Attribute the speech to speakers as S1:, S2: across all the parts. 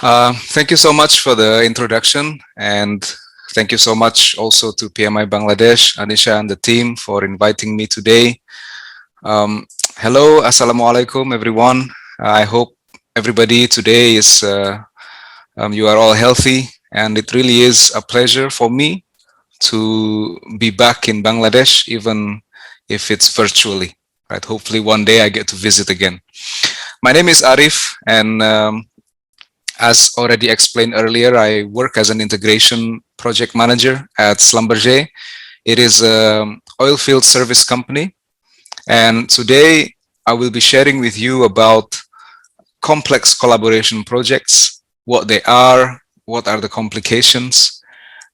S1: Thank you so much for the introduction, and thank you so much also to PMI Bangladesh, Anisha and the team for inviting me today. Hello, Assalamualaikum everyone. I hope everybody today is, you are all healthy, and it really is a pleasure for me to be back in Bangladesh, even if it's virtually, right? Hopefully one day I get to visit again. My name is Arief, and as already explained earlier, I work as an integration project manager at Schlumberger. It is an oil field service company. And today I will be sharing with you about complex collaboration projects, what they are, what are the complications,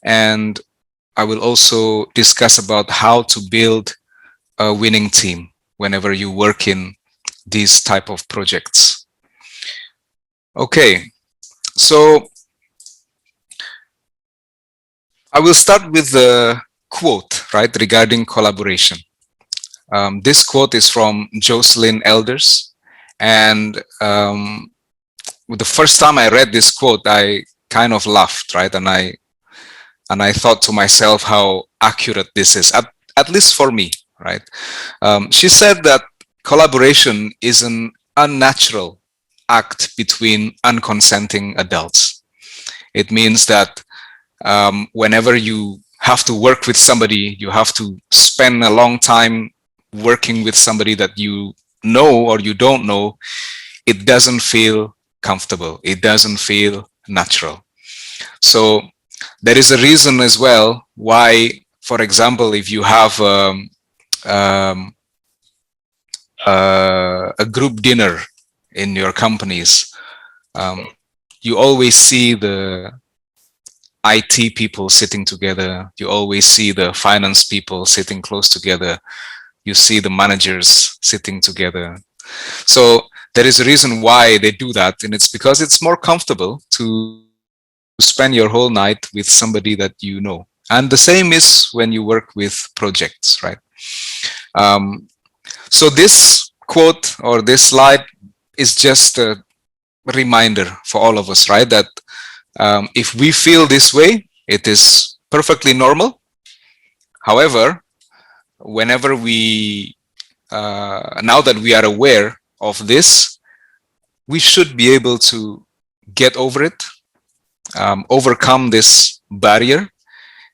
S1: and I will also discuss about how to build a winning team whenever you work in these type of projects. Okay. So I will start with the quote, right, regarding collaboration. This quote is from Jocelyn Elders, and the first time I read this quote, I kind of laughed, right, and I thought to myself how accurate this is, at least for me, right? She said that collaboration is an unnatural act between unconsenting adults. It means that whenever you have to work with somebody, you have to spend a long time working with somebody that you know or you don't know, it doesn't feel comfortable. It doesn't feel natural. So there is a reason as well why, for example, if you have a group dinner in your companies, you always see the IT people sitting together. You always see the finance people sitting close together. You see the managers sitting together. So there is a reason why they do that, and it's because it's more comfortable to spend your whole night with somebody that you know. And the same is when you work with projects, right? So this quote or this slide is just a reminder for all of us, right? That if we feel this way, it is perfectly normal. However, whenever we, now that we are aware of this, we should be able to get over it, overcome this barrier,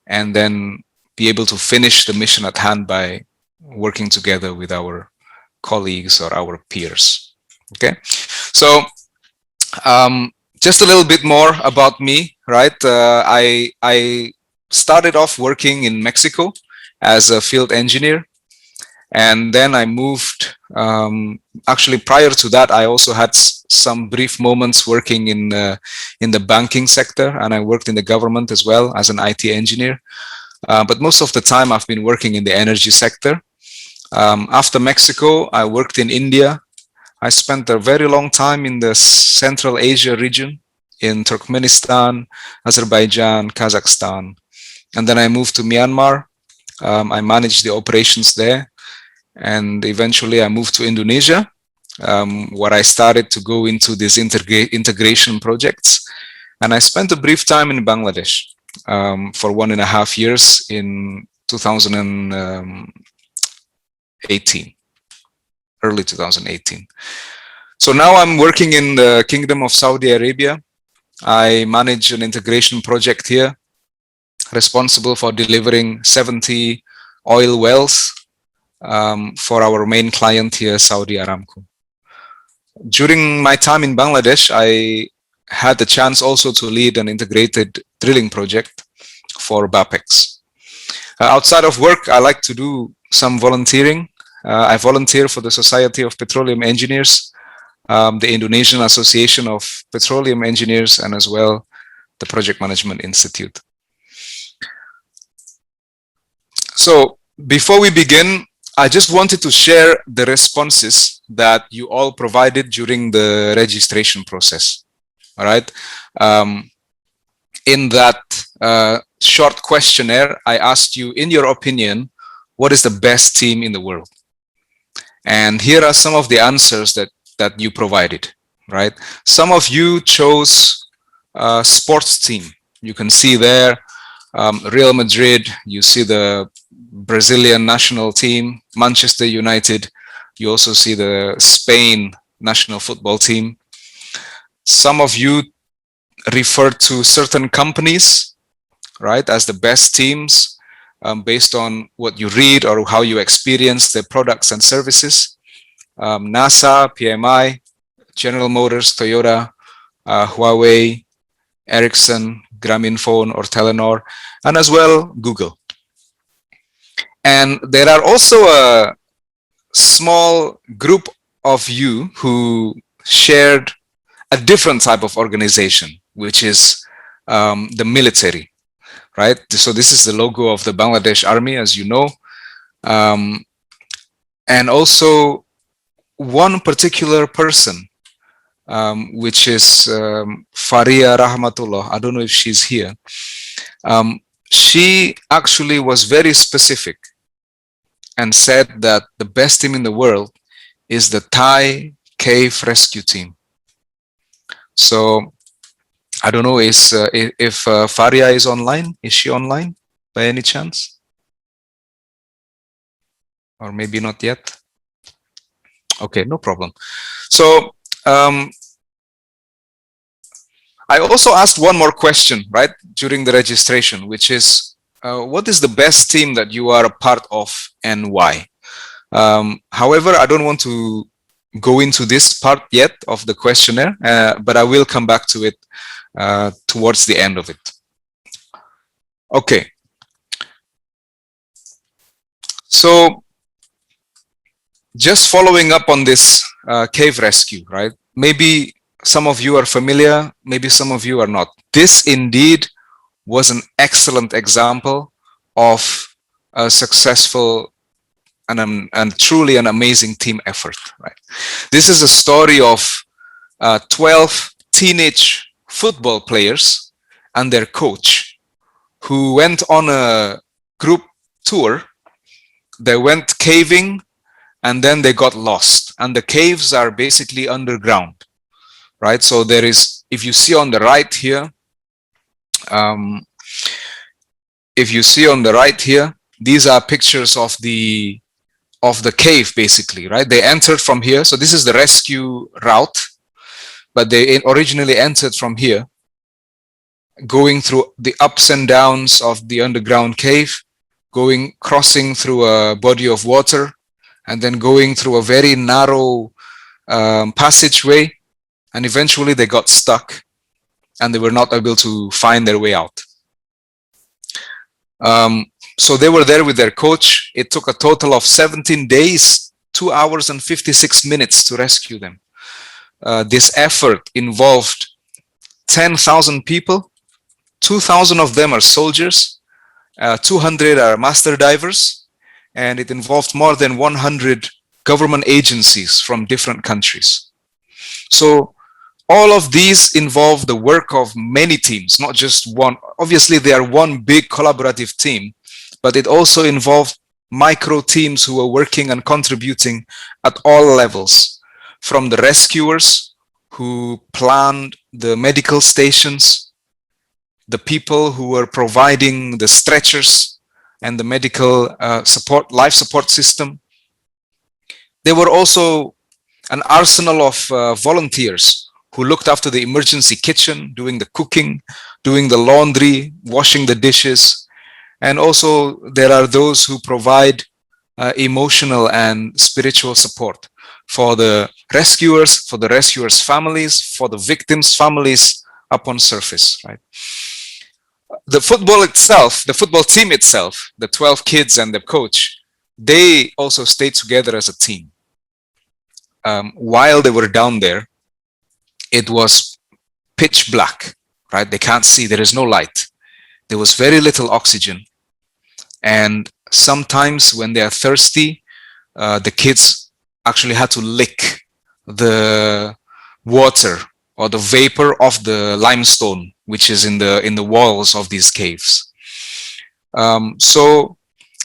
S1: and then be able to finish the mission at hand by working together with our colleagues or our peers. Okay, so just a little bit more about me, right? I started off working in Mexico as a field engineer, and then I moved. Actually, prior to that, I also had some brief moments working in the banking sector, and I worked in the government as well as an IT engineer. But most of the time, I've been working in the energy sector. After Mexico, I worked in India. I spent a very long time in the Central Asia region, in Turkmenistan, Azerbaijan, Kazakhstan. And then I moved to Myanmar. I managed the operations there. And eventually I moved to Indonesia, where I started to go into these integration projects. And I spent a brief time in Bangladesh for 1.5 years in 2018. Early 2018. So now I'm working in the Kingdom of Saudi Arabia. I manage an integration project here, responsible for delivering 70 oil wells for our main client here, Saudi Aramco. During my time in Bangladesh, I had the chance also to lead an integrated drilling project for BAPEX. Outside of work, I like to do some volunteering. I volunteer for the Society of Petroleum Engineers, the Indonesian Association of Petroleum Engineers, and as well the Project Management Institute. So before we begin, I just wanted to share the responses that you all provided during the registration process. All right. In that short questionnaire, I asked you, in your opinion, what is the best team in the world? And here are some of the answers that you provided, right? Some of you chose sports team. You can see there Real Madrid, you see the Brazilian national team, Manchester United, you also see the Spain national football team. Some of you refer to certain companies, right, as the best teams based on what you read or how you experience their products and services. NASA, PMI, General Motors, Toyota, Huawei, Ericsson, Grameenphone or Telenor, and as well Google. And there are also a small group of you who shared a different type of organization, which is the military, right? So this is the logo of the Bangladesh Army, as you know. And also one particular person, which is Faria Rahmatullah. I don't know if she's here. She actually was very specific and said that the best team in the world is the Thai cave rescue team. So I don't know if Faria is online. Is she online by any chance? Or maybe not yet. Okay, no problem. So I also asked one more question, right, during the registration, which is, what is the best team that you are a part of and why? However, I don't want to go into this part yet of the questionnaire, but I will come back to it towards the end of it. Okay. So just following up on this cave rescue, right? Maybe some of you are familiar, maybe some of you are not. This indeed was an excellent example of a successful and truly an amazing team effort, right? This is a story of 12 teenage football players and their coach who went on a group tour. They went caving and then they got lost, and the caves are basically underground, right? So there is, if you see on the right here, these are pictures of the cave, basically, right? They entered from here. So this is the rescue route, but they originally entered from here, going through the ups and downs of the underground cave, crossing through a body of water, and then going through a very narrow passageway, and eventually they got stuck and they were not able to find their way out. So they were there with their coach. It took a total of 17 days, 2 hours and 56 minutes to rescue them. This effort involved 10,000 people. 2,000 of them are soldiers, 200 are master divers, and it involved more than 100 government agencies from different countries. So all of these involve the work of many teams, not just one. Obviously, they are one big collaborative team, but it also involved micro teams who were working and contributing at all levels, from the rescuers who planned the medical stations, the people who were providing the stretchers and the medical life support system. There were also an arsenal of volunteers who looked after the emergency kitchen, doing the cooking, doing the laundry, washing the dishes. And also there are those who provide emotional and spiritual support for the rescuers' families, for the victims' families up on surface, right? The football team itself, the 12 kids and the coach, they also stayed together as a team. While they were down there, it was pitch black, right? They can't see, there is no light. There was very little oxygen. And sometimes when they are thirsty, the kids actually had to lick the water or the vapor of the limestone, which is in the walls of these caves. So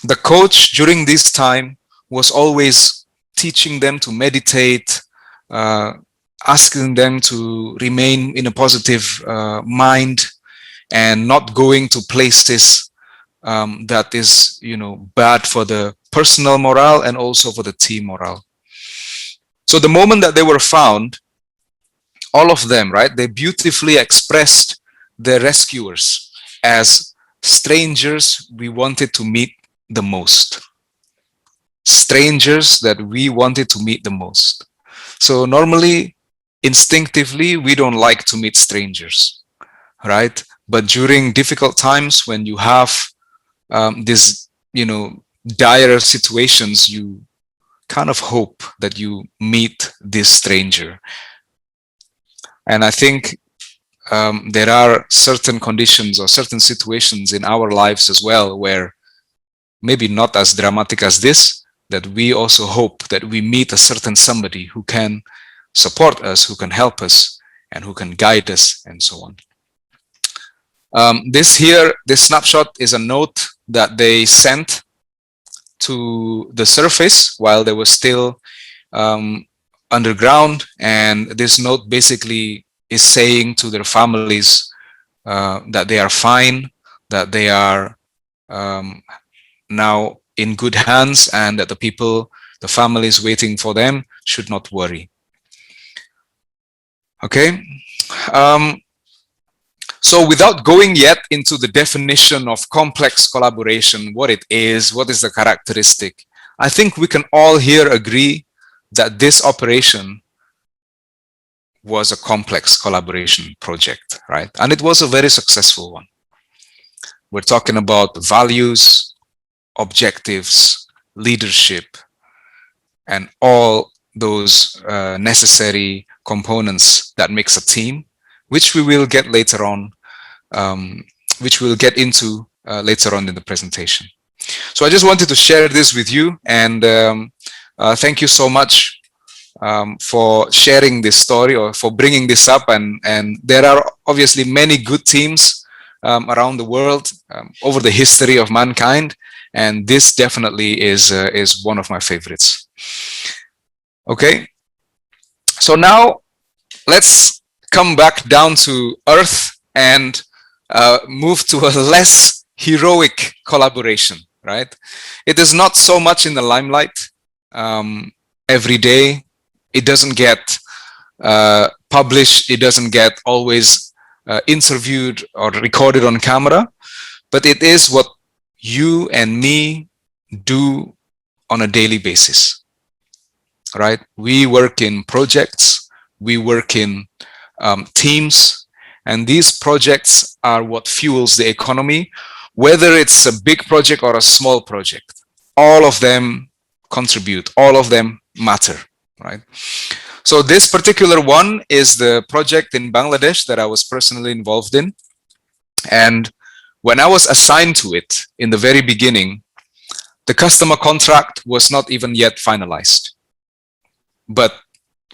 S1: the coach during this time was always teaching them to meditate, asking them to remain in a positive mind and not going to places that is, bad for the personal morale and also for the team morale. So the moment that they were found, all of them, right, they beautifully expressed their rescuers as strangers we wanted to meet the most. Strangers that we wanted to meet the most. So normally, instinctively, we don't like to meet strangers, right? But during difficult times, when you have these, dire situations, you kind of hope that you meet this stranger. And I think there are certain conditions or certain situations in our lives as well, where maybe not as dramatic as this, that we also hope that we meet a certain somebody who can support us, who can help us, and who can guide us, and so on. This snapshot is a note that they sent to the surface while they were still underground, and this note basically is saying to their families that they are fine, that they are now in good hands, and that the families waiting for them should not worry. Okay. So without going yet into the definition of complex collaboration, what it is, what is the characteristic, I think we can all here agree that this operation was a complex collaboration project, right? And it was a very successful one. We're talking about values, objectives, leadership, and all those necessary components that makes a team, which we will get later on, which we'll get into later on in the presentation. So I just wanted to share this with you, and thank you so much for sharing this story or for bringing this up. And there are obviously many good teams around the world over the history of mankind, and this definitely is one of my favorites. Okay, so now let's come back down to earth and move to a less heroic collaboration, right? It is not so much in the limelight every day. It doesn't get published. It doesn't get always interviewed or recorded on camera, but it is what you and me do on a daily basis, right? We work in projects, we work in teams, and these projects are what fuels the economy, whether it's a big project or a small project. All of them contribute, all of them matter, right? So this particular one is the project in Bangladesh that I was personally involved in. And when I was assigned to it in the very beginning, the customer contract was not even yet finalized. But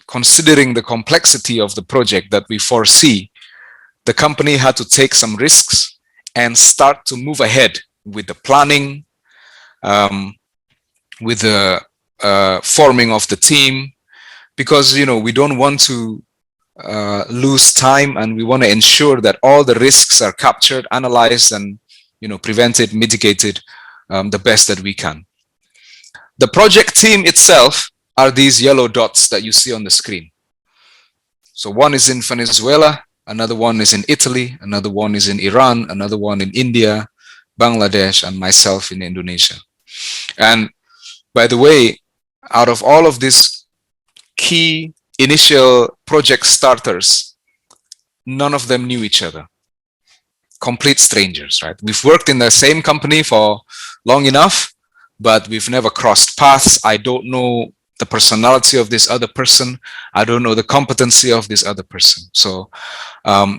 S1: considering the complexity of the project that we foresee, the company had to take some risks and start to move ahead with the planning, with the forming of the team, because we don't want to lose time, and we want to ensure that all the risks are captured, analyzed, and prevented, mitigated the best that we can. The project team itself are these yellow dots that you see on the screen. So one is in Venezuela, another one is in Italy, another one is in Iran, another one in India, Bangladesh, and myself in Indonesia. And by the way, out of all of these key initial project starters, none of them knew each other. Complete strangers, right? We've worked in the same company for long enough, but we've never crossed paths. I don't know the personality of this other person. I don't know the competency of this other person. So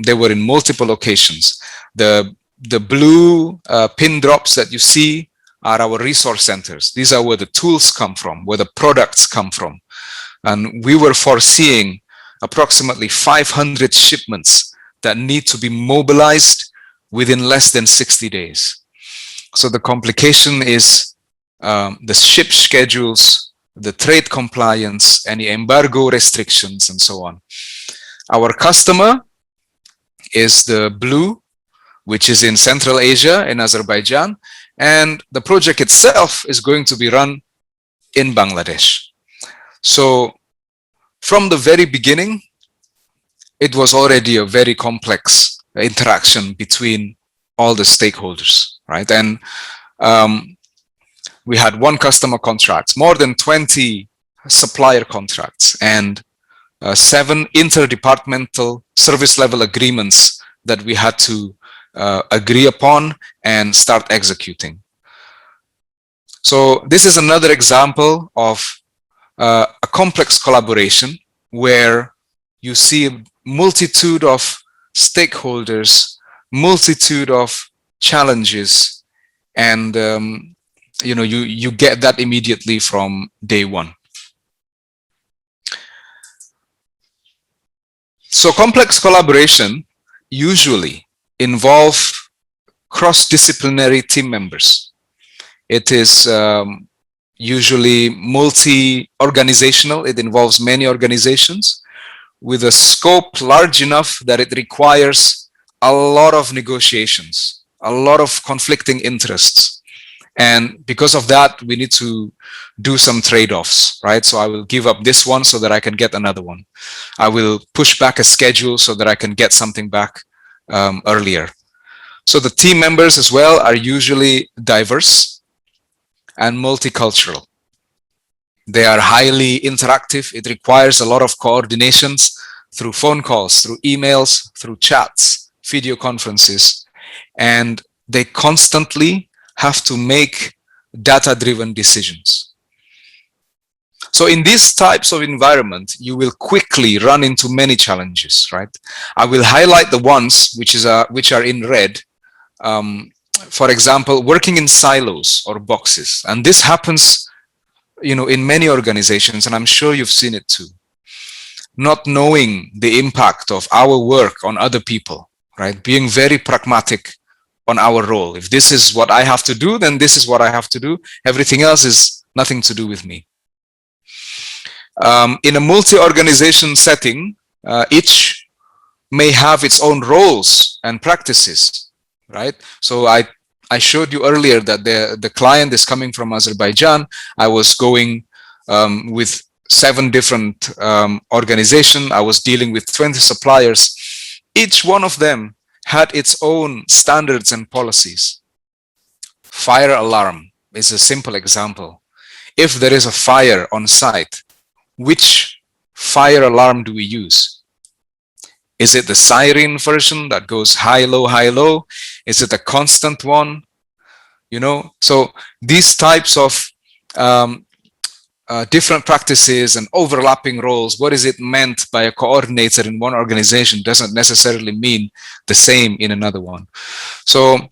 S1: they were in multiple locations. The blue pin drops that you see are our resource centers. These are where the tools come from, where the products come from. And we were foreseeing approximately 500 shipments that need to be mobilized within less than 60 days. So the complication is the ship schedules, the trade compliance, any embargo restrictions, and so on. Our customer is the blue, which is in Central Asia, in Azerbaijan, and the project itself is going to be run in Bangladesh. So from the very beginning, it was already a very complex interaction between all the stakeholders, right? And we had one customer contract, more than 20 supplier contracts, and 7 interdepartmental service level agreements that we had to agree upon and start executing. So this is another example of a complex collaboration where you see a multitude of stakeholders, multitude of challenges, and you get that immediately from day one. So complex collaboration usually involve cross-disciplinary team members. It is usually multi-organizational. It involves many organizations with a scope large enough that it requires a lot of negotiations, a lot of conflicting interests. And because of that, we need to do some trade-offs, right? So I will give up this one so that I can get another one. I will push back a schedule so that I can get something back earlier. So the team members as well are usually diverse and multicultural. They are highly interactive. It requires a lot of coordinations through phone calls, through emails, through chats, video conferences, and they constantly have to make data-driven decisions. So in these types of environment, you will quickly run into many challenges, right? I will highlight the ones which are in red. For example, working in silos or boxes, and this happens, in many organizations, and I'm sure you've seen it too. Not knowing the impact of our work on other people, right? Being very pragmatic on our role. If this is what I have to do, then this is what I have to do. Everything else is nothing to do with me. In a multi-organization setting, each may have its own roles and practices, right? So I showed you earlier that the client is coming from Azerbaijan. I was going with 7 different organizations. I was dealing with 20 suppliers. Each one of them had its own standards and policies. Fire alarm is a simple example. If there is a fire on site, which fire alarm do we use? Is it the siren version that goes high, low, high, low? Is it a constant one? So these types of different practices and overlapping roles, what is it meant by a coordinator in one organization doesn't necessarily mean the same in another one. So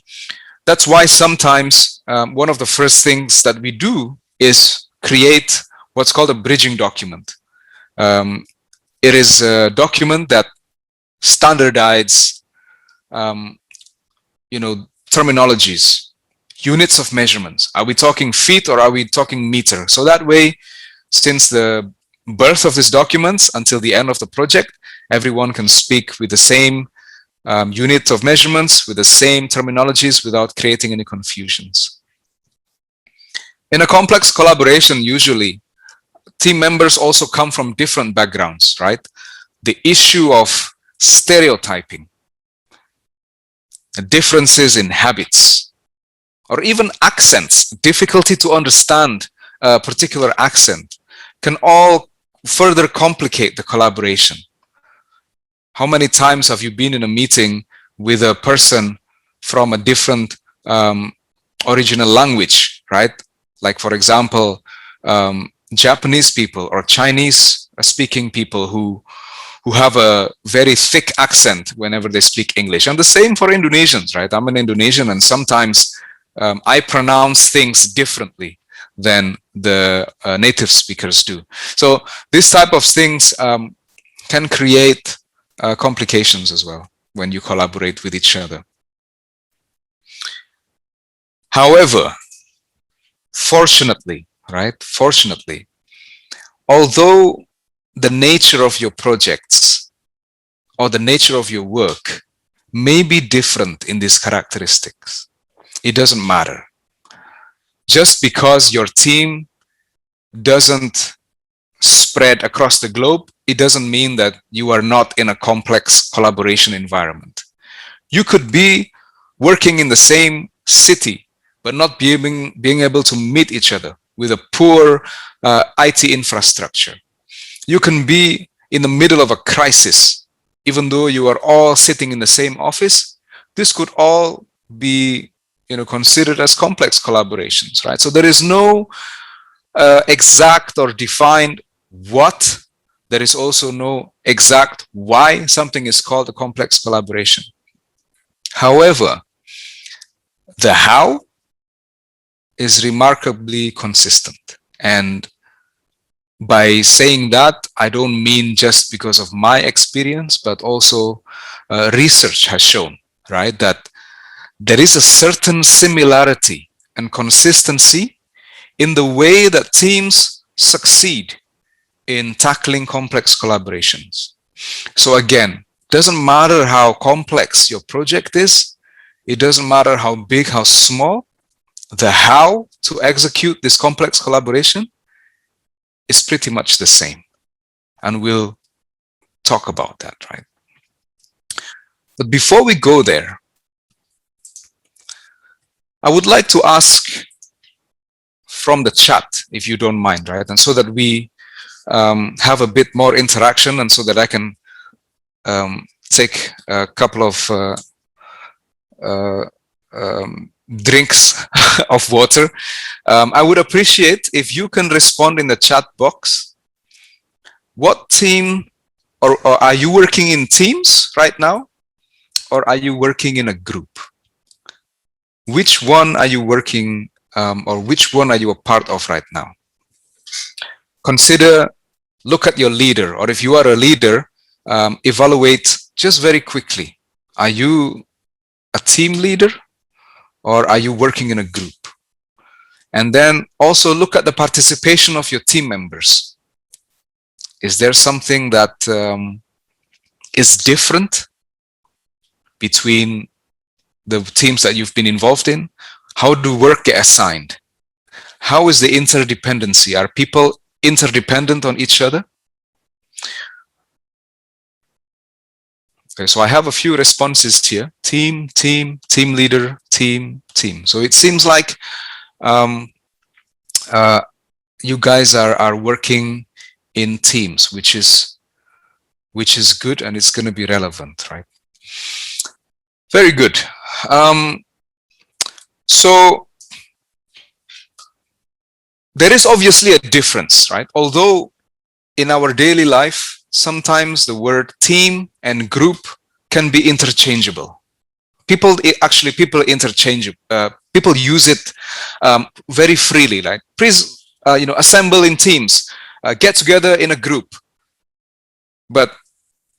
S1: that's why sometimes one of the first things that we do is create what's called a bridging document. It is a document that standardizes, terminologies, units of measurements. Are we talking feet or are we talking meter? So that way, since the birth of this document until the end of the project, everyone can speak with the same unit of measurements, with the same terminologies without creating any confusions. In a complex collaboration, usually, team members also come from different backgrounds, right? The issue of stereotyping, differences in habits, or even accents, difficulty to understand a particular accent, can all further complicate the collaboration. How many times have you been in a meeting with a person from a different original language, right? Like, for example, Japanese people or Chinese speaking people who have a very thick accent whenever they speak English. And the same for Indonesians, right? I'm an Indonesian, and sometimes I pronounce things differently than the native speakers do. So this type of things can create complications as well when you collaborate with each other. However, fortunately, right? Fortunately, although the nature of your projects or the nature of your work may be different in these characteristics, it doesn't matter. Just because your team doesn't spread across the globe, it doesn't mean that you are not in a complex collaboration environment. You could be working in the same city, but not being able to meet each other with a poor IT infrastructure. You can be in the middle of a crisis, even though you are all sitting in the same office. This could all be considered as complex collaborations, right? So there is no exact or defined what. There is also no exact why something is called a complex collaboration. However, the how is remarkably consistent. And by saying that, I don't mean just because of my experience, but also research has shown, right, that there is a certain similarity and consistency in the way that teams succeed in tackling complex collaborations. So again, doesn't matter how complex your project is, it doesn't matter how big, how small, the how to execute this complex collaboration is pretty much the same. And we'll talk about that, right? But before we go there, I would like to ask from the chat, if you don't mind, right? And so that we have a bit more interaction, and so that I can take a couple of drinks of water. I would appreciate if you can respond in the chat box. What team, or are you working in teams right now? Or are you working in a group? Which one are you working, or which one are you a part of right now? Consider, look at your leader, or if you are a leader, evaluate just very quickly. Are you a team leader, or are you working in a group? And then also look at the participation of your team members. Is there something that is different between the teams that you've been involved in? How do work get assigned? How is the interdependency? Are people interdependent on each other? Okay, so I have a few responses here. Team, team, team leader, team, team. So it seems like you guys are working in teams, which is good, and it's going to be relevant, right? Very good. So there is obviously a difference, right? Although in our daily life, sometimes the word team and group can be interchangeable. People interchange, people use it very freely, like please, assemble in teams, get together in a group. But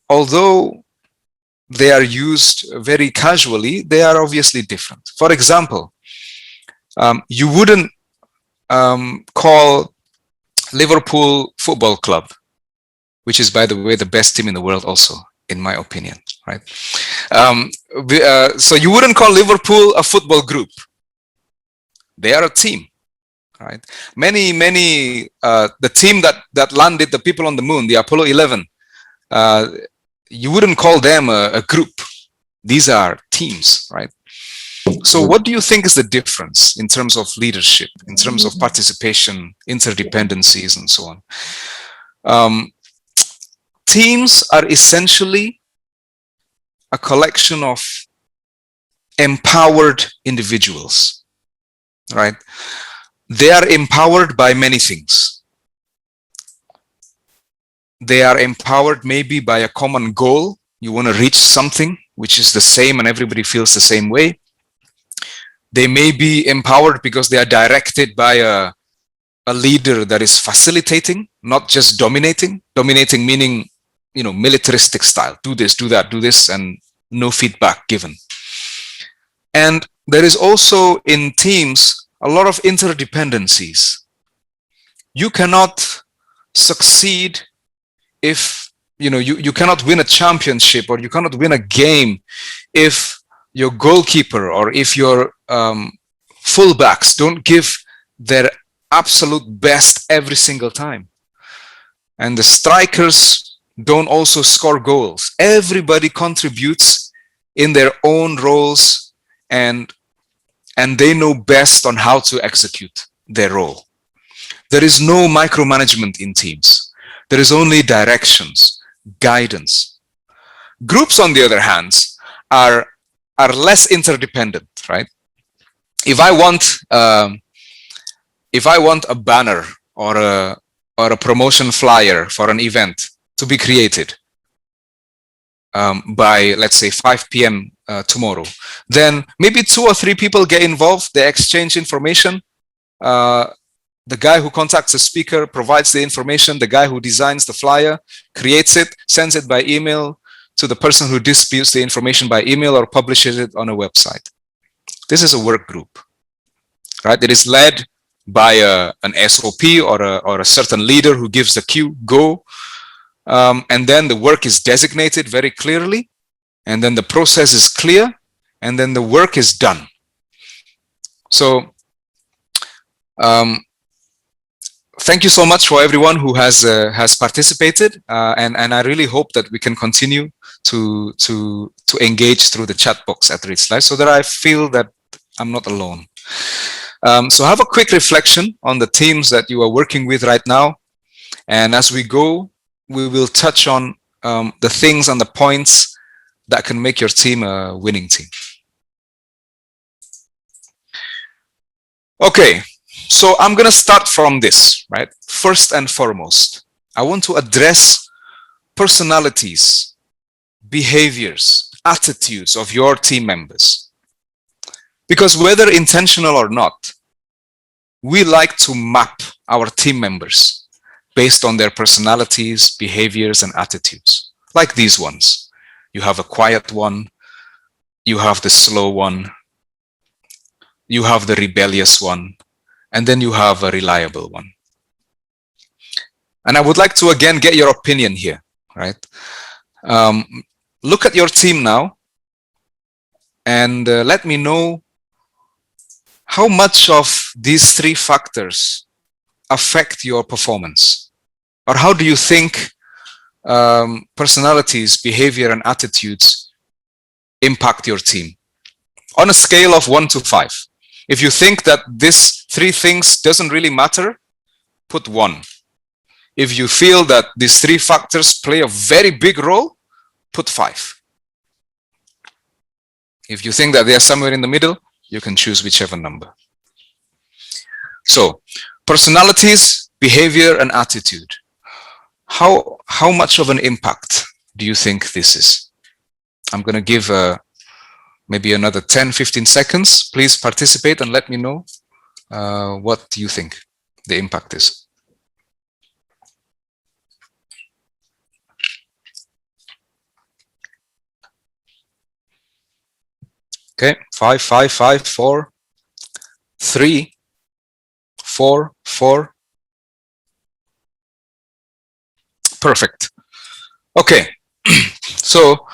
S1: although they are used very casually, they are obviously different. For example, you wouldn't call Liverpool Football Club, which is, by the way, the best team in the world also, in my opinion, right? So you wouldn't call Liverpool a football group. They are a team, right? The team that landed the people on the moon, the Apollo 11, you wouldn't call them a group. These are teams, right? So what do you think is the difference in terms of leadership, in terms of participation, interdependencies, and so on? Teams are essentially a collection of empowered individuals, right? They are empowered by many things. They are empowered maybe by a common goal. You want to reach something which is the same and everybody feels the same way. They may be empowered because they are directed by a leader that is facilitating, not just dominating. Dominating meaning, militaristic style. Do this, do that, do this, and no feedback given. And there is also in teams a lot of interdependencies. You cannot succeed if you cannot win a championship, or you cannot win a game if your goalkeeper or if your fullbacks don't give their absolute best every single time, and the strikers don't also score goals. Everybody contributes in their own roles, and they know best on how to execute their role. There is no micromanagement in teams. There is only directions, guidance. Groups, on the other hand, are less interdependent, right? If I want a banner or a promotion flyer for an event to be created by, let's say, 5 p.m. Tomorrow, then maybe 2 or 3 people get involved. They exchange information. The guy who contacts the speaker provides the information. The guy who designs the flyer creates it, sends it by email to the person who disputes the information by email, or publishes it on a website. This is a work group, right? It is led by an SOP or a certain leader who gives the cue, go. And then the work is designated very clearly, and then the process is clear, and then the work is done. So thank you so much for everyone who has participated, and I really hope that we can continue to engage through the chat box at Reach Live, so that I feel that I'm not alone. So have a quick reflection on the teams that you are working with right now, and as we go, we will touch on the things and the points that can make your team a winning team. Okay. So I'm going to start from this, right? First and foremost, I want to address personalities, behaviors, attitudes of your team members. Because whether intentional or not, we like to map our team members based on their personalities, behaviors, and attitudes, like these ones. You have a quiet one, you have the slow one, you have the rebellious one, and then you have a reliable one. And I would like to again get your opinion here, right? Look at your team now and let me know how much of these 3 factors affect your performance, or how do you think personalities, behavior, and attitudes impact your team on a scale of 1 to 5. If you think that these 3 things doesn't really matter, put 1. If you feel that these 3 factors play a very big role, put 5. If you think that they are somewhere in the middle, you can choose whichever number. So, personalities, behavior, and attitude. How much of an impact do you think this is? I'm going to give maybe another 10-15 seconds. Please participate and let me know what you think the impact is. Okay, 5, 5, 5, 4, 3, 4, 4. Perfect. Okay, so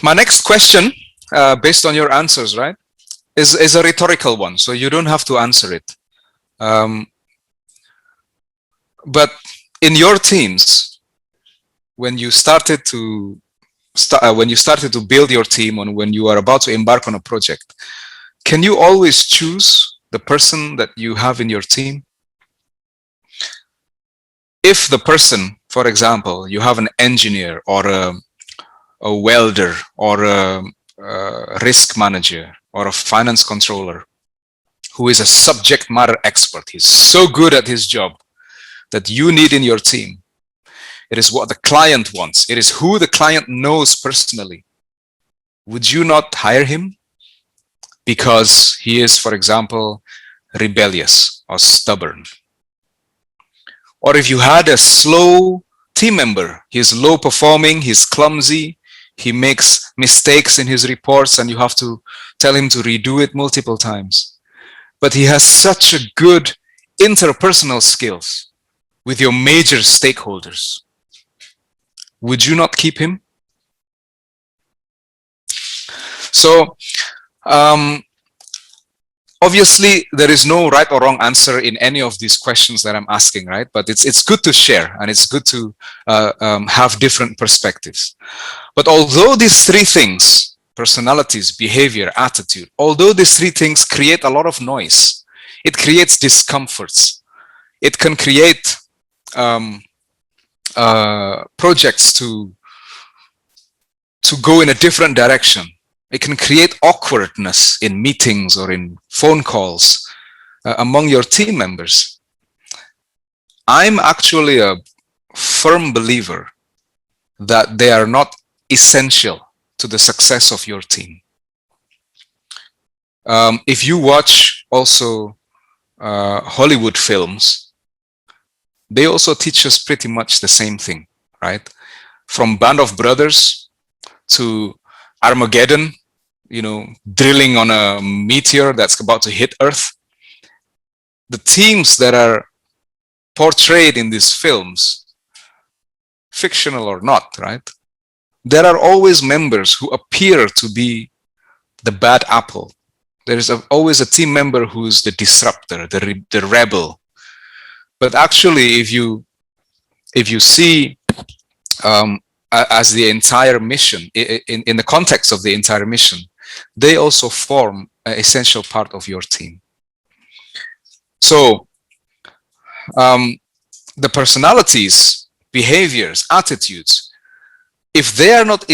S1: my next question, based on your answers, right, is a rhetorical one, so you don't have to answer it. But in your teams, when you started to build your team, and when you are about to embark on a project, can you always choose the person that you have in your team? If the person, for example, you have an engineer or a welder or a risk manager or a finance controller who is a subject matter expert, he's so good at his job that you need in your team. It is what the client wants. It is who the client knows personally. Would you not hire him because he is, for example, rebellious or stubborn? Or if you had a slow team member, he's low performing, he's clumsy, he makes mistakes in his reports and you have to tell him to redo it multiple times. But he has such a good interpersonal skills. with your major stakeholders, would you not keep him? So obviously there is no right or wrong answer in any of these questions that I'm asking, right? But it's good to share, and it's good to have different perspectives. But although these three things, personalities, behavior, attitude, although these three things create a lot of noise, it creates discomforts. It can create projects to go in a different direction. It can create awkwardness in meetings or in phone calls among your team members. I'm actually a firm believer that they are not essential to the success of your team. If you watch also Hollywood films, they also teach us pretty much the same thing, right? From Band of Brothers to Armageddon, you know, drilling on a meteor that's about to hit Earth. The teams that are portrayed in these films, fictional or not, right? There are always members who appear to be the bad apple. There is always a team member who's the disruptor, the rebel. But actually, if you see as the entire mission, in the context of the entire mission, they also form an essential part of your team. So the personalities, behaviors, attitudes, if they are not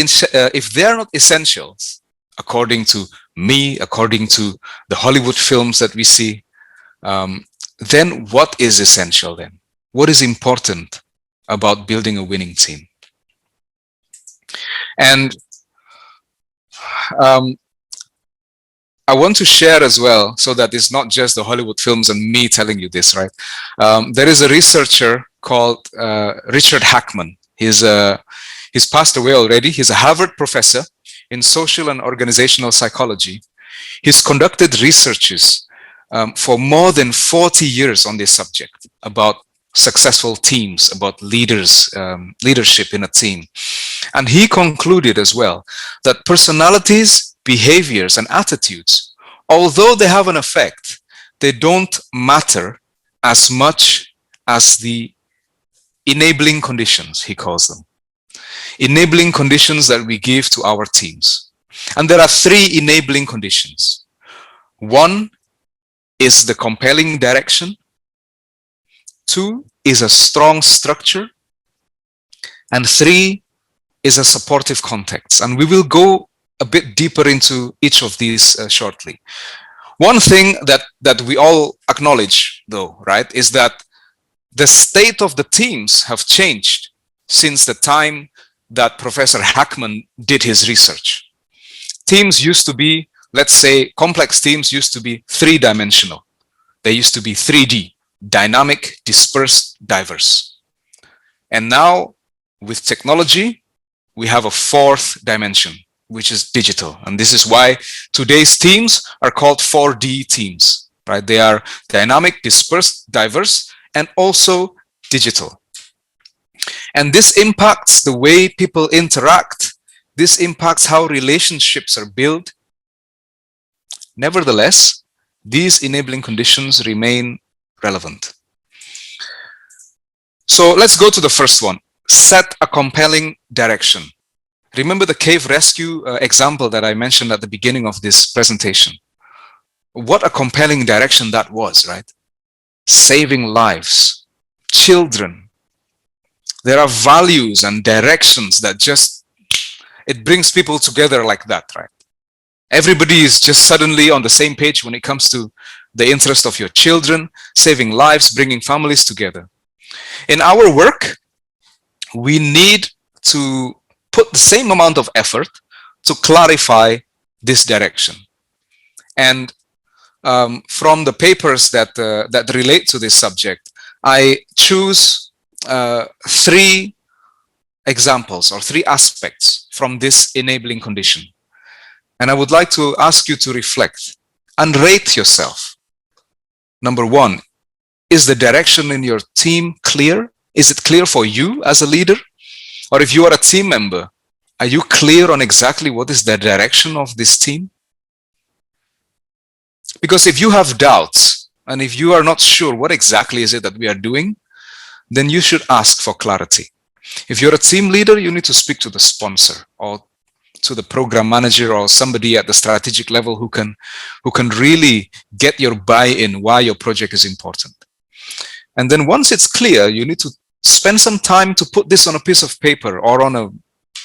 S1: essentials, according to me, according to the Hollywood films that we see, then what is essential then? What is important about building a winning team? And I want to share as well, so that it's not just the Hollywood films and me telling you this, right? There is a researcher called Richard Hackman. He's passed away already. He's a Harvard professor in social and organizational psychology. He's conducted researches for more than 40 years on this subject, about successful teams, about leadership in a team. And he concluded as well that personalities, behaviors, and attitudes, although they have an effect, they don't matter as much as the enabling conditions, he calls them. Enabling conditions that we give to our teams. And there are three enabling conditions. One is the compelling direction. Two is a strong structure. And three is a supportive context. And we will go a bit deeper into each of these shortly. One thing that we all acknowledge, though, right, is that the state of the teams have changed since the time that Professor Hackman did his research. Teams used to be, let's say, complex teams used to be three-dimensional. They used to be 3D, dynamic, dispersed, diverse. And now, with technology, we have a fourth dimension, which is digital. And this is why today's teams are called 4D teams, right? They are dynamic, dispersed, diverse, and also digital. And this impacts the way people interact. This impacts how relationships are built. Nevertheless, these enabling conditions remain relevant. So let's go to the first one. Set a compelling direction. Remember the cave rescue example that I mentioned at the beginning of this presentation. What a compelling direction that was, right? Saving lives, children. There are values and directions that just, it brings people together like that, right? Everybody is just suddenly on the same page when it comes to the interest of your children, saving lives, bringing families together. In our work, we need to put the same amount of effort to clarify this direction. And from the papers that relate to this subject, I choose three examples or three aspects from this enabling condition. And I would like to ask you to reflect and rate yourself. Number one, is the direction in your team clear? Is it clear for you as a leader? Or if you are a team member, are you clear on exactly what is the direction of this team? Because if you have doubts, and if you are not sure what exactly is it that we are doing, then you should ask for clarity. If you're a team leader, you need to speak to the sponsor or to the program manager or somebody at the strategic level who can really get your buy-in why your project is important. And then once it's clear, you need to spend some time to put this on a piece of paper or on a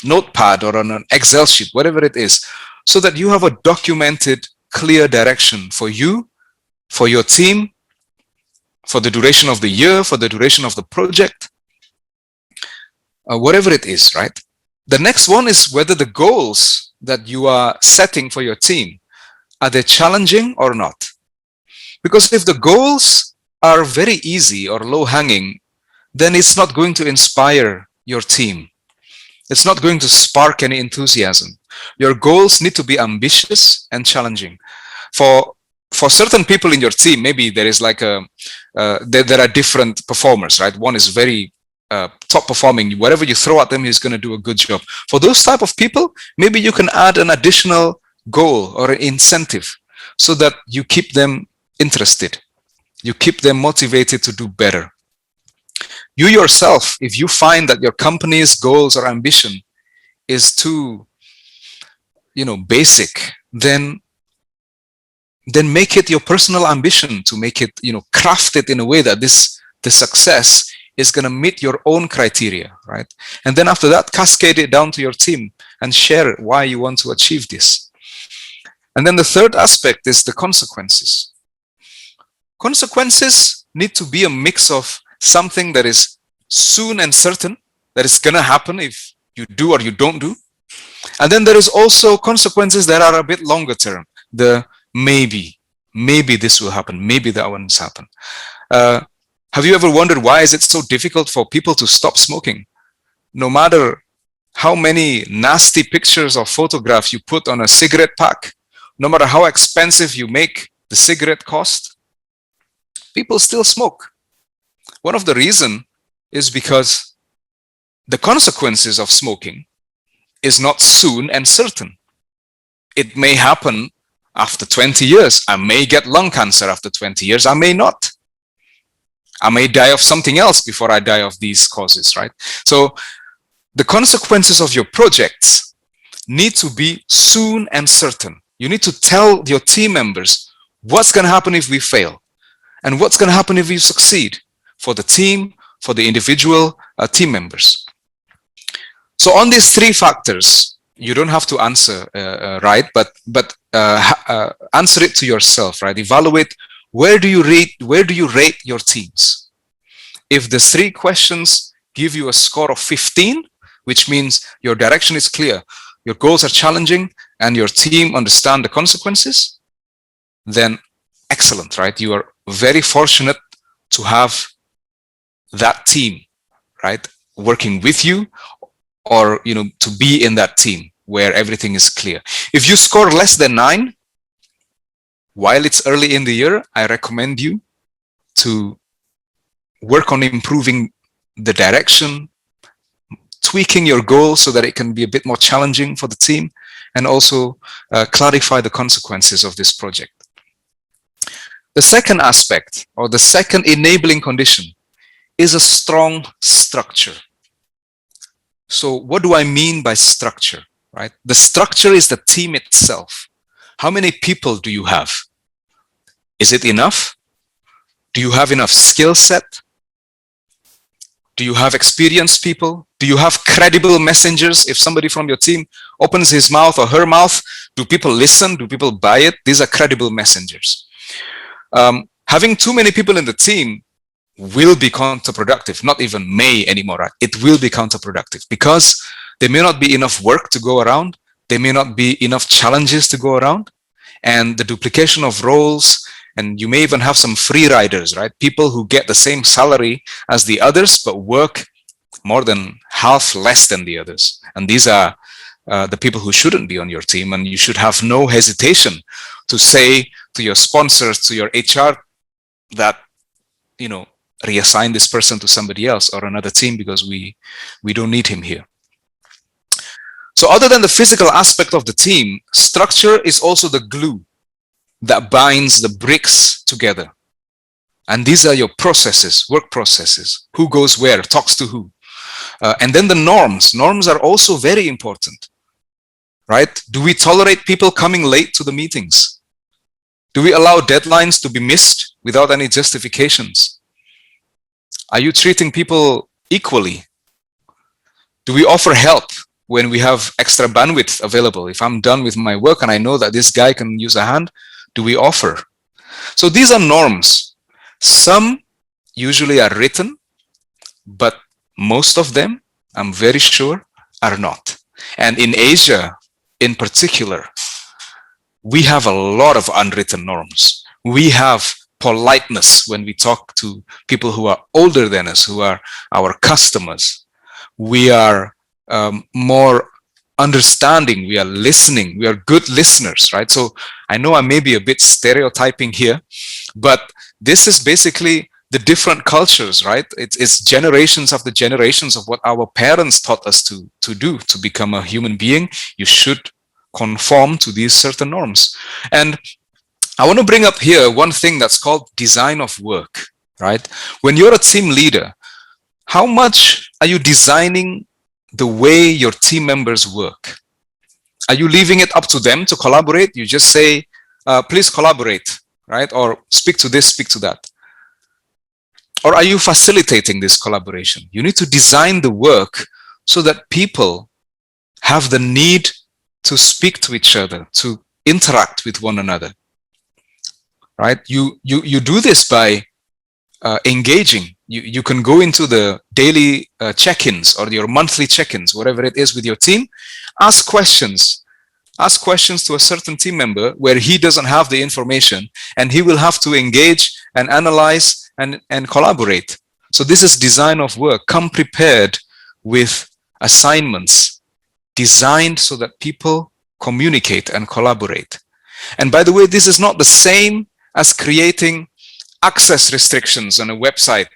S1: notepad or on an Excel sheet, whatever it is, so that you have a documented, clear direction for you, for your team, for the duration of the year, for the duration of the project, whatever it is, right? The next one is whether the goals that you are setting for your team, are they challenging or not? Because if the goals are very easy or low-hanging, then it's not going to inspire your team. It's not going to spark any enthusiasm. Your goals need to be ambitious and challenging. For certain people in your team, maybe there is like there are different performers, right? One is very top performing. Whatever you throw at them, he's going to do a good job. For those type of people, maybe you can add an additional goal or an incentive so that you keep them interested. You keep them motivated to do better. You yourself, if you find that your company's goals or ambition is too, basic, then make it your personal ambition to make it, craft it in a way that the success is going to meet your own criteria, right? And then after that, cascade it down to your team and share why you want to achieve this. And then the third aspect is the consequences. Consequences need to be a mix of something that is soon and certain, that is going to happen if you do or you don't do. And then there is also consequences that are a bit longer term. The maybe this will happen, maybe that will happen. Have you ever wondered why is it so difficult for people to stop smoking? No matter how many nasty pictures or photographs you put on a cigarette pack, no matter how expensive you make the cigarette cost, people still smoke. One of the reasons is because the consequences of smoking is not soon and certain. It may happen after 20 years. I may get lung cancer after 20 years. I may not. I may die of something else before I die of these causes, right? So the consequences of your projects need to be soon and certain. You need to tell your team members what's going to happen if we fail and what's going to happen if we succeed, for the team, for the individual team members. So on these three factors, you don't have to answer right, but answer it to yourself, right? Evaluate where do you rate your teams. If the three questions give you a score of 15, which means your direction is clear, your goals are challenging, and your team understand the consequences, then excellent, right? You are very fortunate to have that team, right, working with you, or to be in that team where everything is clear. If you score less than 9, while it's early in the year, I recommend you to work on improving the direction, tweaking your goals so that it can be a bit more challenging for the team, and also clarify the consequences of this project. The second aspect, or the second enabling condition, is a strong structure. So what do I mean by structure, right? The structure is the team itself. How many people do you have? Is it enough? Do you have enough skill set? Do you have experienced people? Do you have credible messengers? If somebody from your team opens his mouth or her mouth, do people listen? Do people buy it? These are credible messengers. Having too many people in the team will be counterproductive, not even may anymore, right? It will be counterproductive because there may not be enough work to go around. There may not be enough challenges to go around, and the duplication of roles, and you may even have some free riders, right? People who get the same salary as the others, but work more than half less than the others. And these are the people who shouldn't be on your team, and you should have no hesitation to say to your sponsors, to your HR, that reassign this person to somebody else or another team because we don't need him here. So other than the physical aspect of the team, structure is also the glue that binds the bricks together. And these are your processes, work processes, who goes where, talks to who. And then the norms. Norms are also very important, right? Do we tolerate people coming late to the meetings? Do we allow deadlines to be missed without any justifications? Are you treating people equally? Do we offer help when we have extra bandwidth available? If I'm done with my work and I know that this guy can use a hand, do we offer? So these are norms. Some usually are written, but most of them, I'm very sure, are not. And in Asia, in particular, we have a lot of unwritten norms. We have politeness when we talk to people who are older than us, who are our customers. We are more understanding, we are listening, we are good listeners, right? So I know I may be a bit stereotyping here, but this is basically the different cultures, right? It's generations after generations of what our parents taught us to do. To become a human being, you should conform to these certain norms. And I want to bring up here one thing that's called design of work, right? When you're a team leader, how much are you designing the way your team members work? Are you leaving it up to them to collaborate? You just say, please collaborate, right? Or speak to this, speak to that. Or are you facilitating this collaboration? You need to design the work so that people have the need to speak to each other, to interact with one another, right? You do this by engaging. You can go into the daily check-ins or your monthly check-ins, whatever it is with your team, ask questions to a certain team member where he doesn't have the information, and he will have to engage and analyze and collaborate. So this is design of work. Come prepared with assignments designed so that people communicate and collaborate. And by the way, this is not the same as creating access restrictions on a website.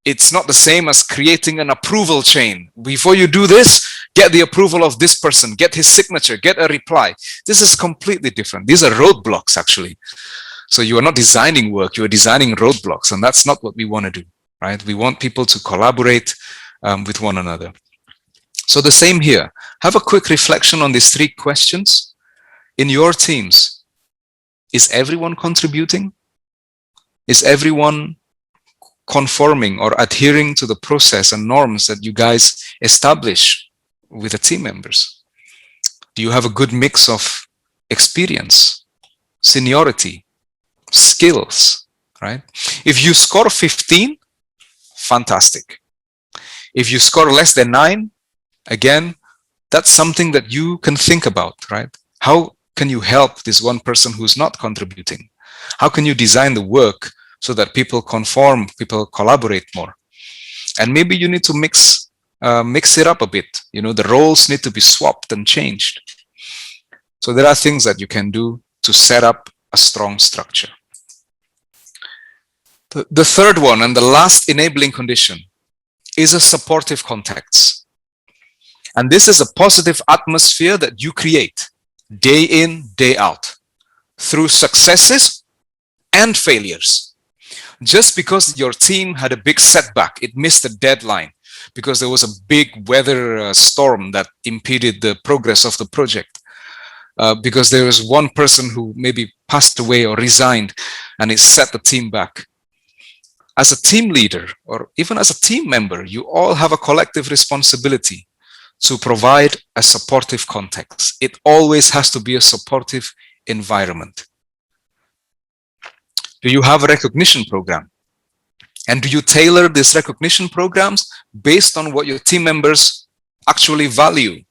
S1: It's not the same as creating an approval chain. Before you do this, get the approval of this person, get his signature, get a reply. This is completely different. These are roadblocks, actually. So you are not designing work, you are designing roadblocks, and that's not what we want to do, right? We want people to collaborate with one another. So the same here. Have a quick reflection on these 3 questions. In your teams, is everyone contributing? Is everyone conforming or adhering to the process and norms that you guys establish with the team members? Do you have a good mix of experience, seniority, skills, right? If you score 15, fantastic. If you score less than 9, again, that's something that you can think about, right? How can you help this one person who's not contributing? How can you design the work so that people conform, people collaborate more? And maybe you need to mix it up a bit. The roles need to be swapped and changed. So there are things that you can do to set up a strong structure. The third one and the last enabling condition is a supportive context. And this is a positive atmosphere that you create day in, day out, through successes and failures. Just because your team had a big setback, it missed a deadline because there was a big weather storm that impeded the progress of the project, because there was one person who maybe passed away or resigned, and it set the team back. As a team leader, or even as a team member, you all have a collective responsibility to provide a supportive context. It always has to be a supportive environment. Do you have a recognition program? And do you tailor these recognition programs based on what your team members actually value?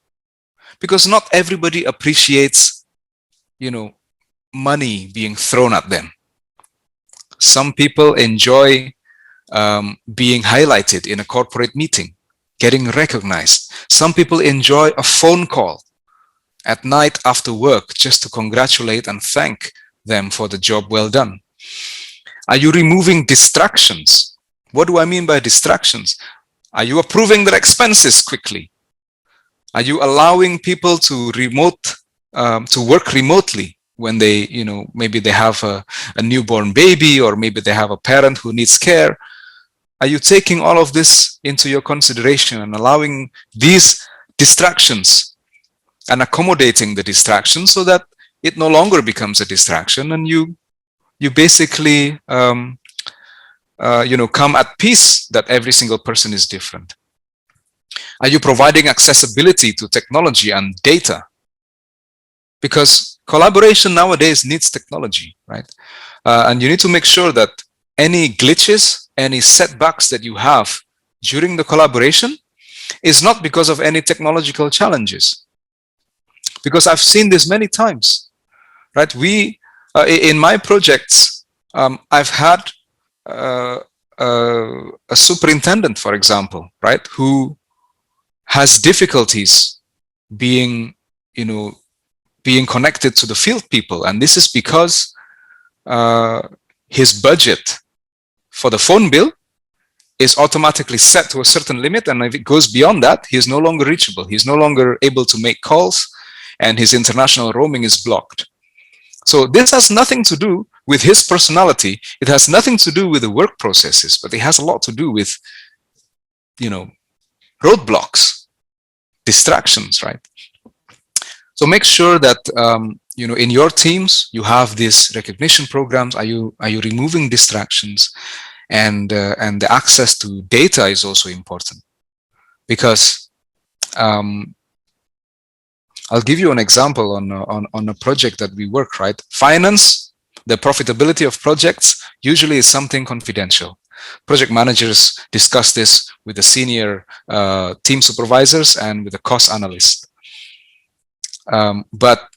S1: Because not everybody appreciates, money being thrown at them. Some people enjoy being highlighted in a corporate meeting, getting recognized. Some people enjoy a phone call at night after work just to congratulate and thank them for the job well done. Are you removing distractions? What do I mean by distractions? Are you approving their expenses quickly? Are you allowing people to work remotely when they, maybe they have a newborn baby, or maybe they have a parent who needs care? Are you taking all of this into your consideration and allowing these distractions and accommodating the distractions so that it no longer becomes a distraction, and you basically come at peace that every single person is different? Are you providing accessibility to technology and data? Because collaboration nowadays needs technology, right? And you need to make sure that any glitches, any setbacks that you have during the collaboration is not because of any technological challenges. Because I've seen this many times, right? In my projects, I've had a superintendent, for example, right, who has difficulties being connected to the field people, and this is because his budget for the phone bill is automatically set to a certain limit, and if it goes beyond that, he is no longer reachable. He's no longer able to make calls, and his international roaming is blocked. So this has nothing to do with his personality. It has nothing to do with the work processes, but it has a lot to do with, roadblocks, distractions, right? So make sure that in your teams you have these recognition programs. Are you removing distractions? And the access to data is also important, because I'll give you an example on a project that we work, right? Finance, the profitability of projects usually is something confidential. Project managers discuss this with the senior team supervisors and with the cost analyst. But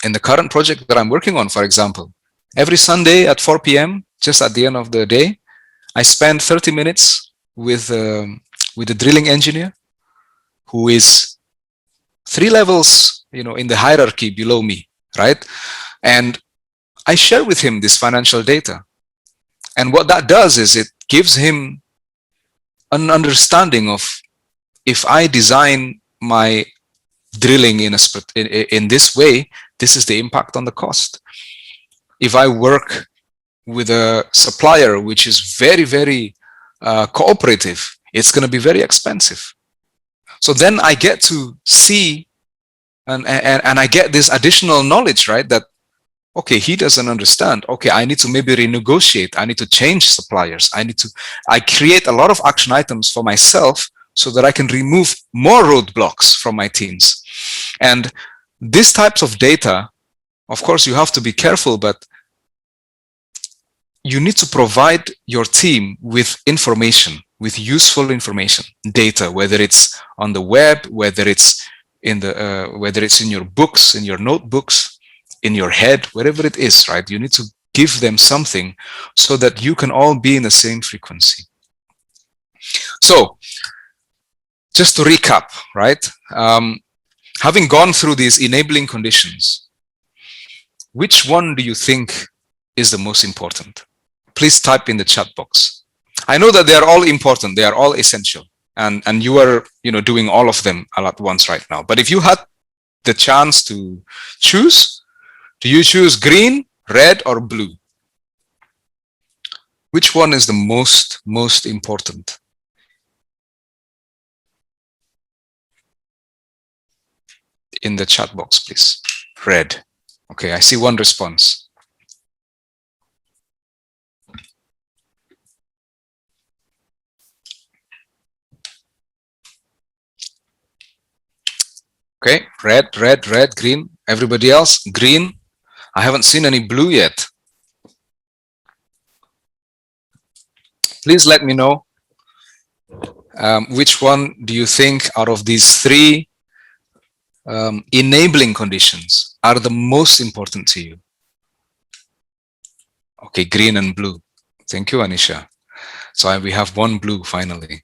S1: in the current project that I'm working on, for example, every Sunday at 4 p.m., just at the end of the day, I spend 30 minutes with the drilling engineer, who is 3 levels, in the hierarchy below me, right? And I share with him this financial data. And what that does is it gives him an understanding of, if I design my drilling in this way, this is the impact on the cost. If I work with a supplier which is very, very cooperative, it's going to be very expensive. So then I get to see and I get this additional knowledge, right? That, okay, he doesn't understand. Okay, I need to maybe renegotiate. I need to change suppliers. I create a lot of action items for myself so that I can remove more roadblocks from my teams. And these types of data, of course, you have to be careful, but you need to provide your team with information, with useful information, data, whether it's on the web, whether it's in your books, in your notebooks, in your head, wherever it is, right? You need to give them something so that you can all be in the same frequency. So, just to recap, right? Having gone through these enabling conditions, which one do you think is the most important? Please type in the chat box. I know that they are all important, they are all essential, and you are doing all of them all at once right now. But if you had the chance to choose, do you choose green, red, or blue? Which one is the most important? In the chat box, please. Red. Okay, I see one response. Okay, red, green. Everybody else, green. I haven't seen any blue yet. Please let me know which one do you think out of these 3 enabling conditions are the most important to you? Okay, green and blue. Thank you, Anisha. So we have one blue finally.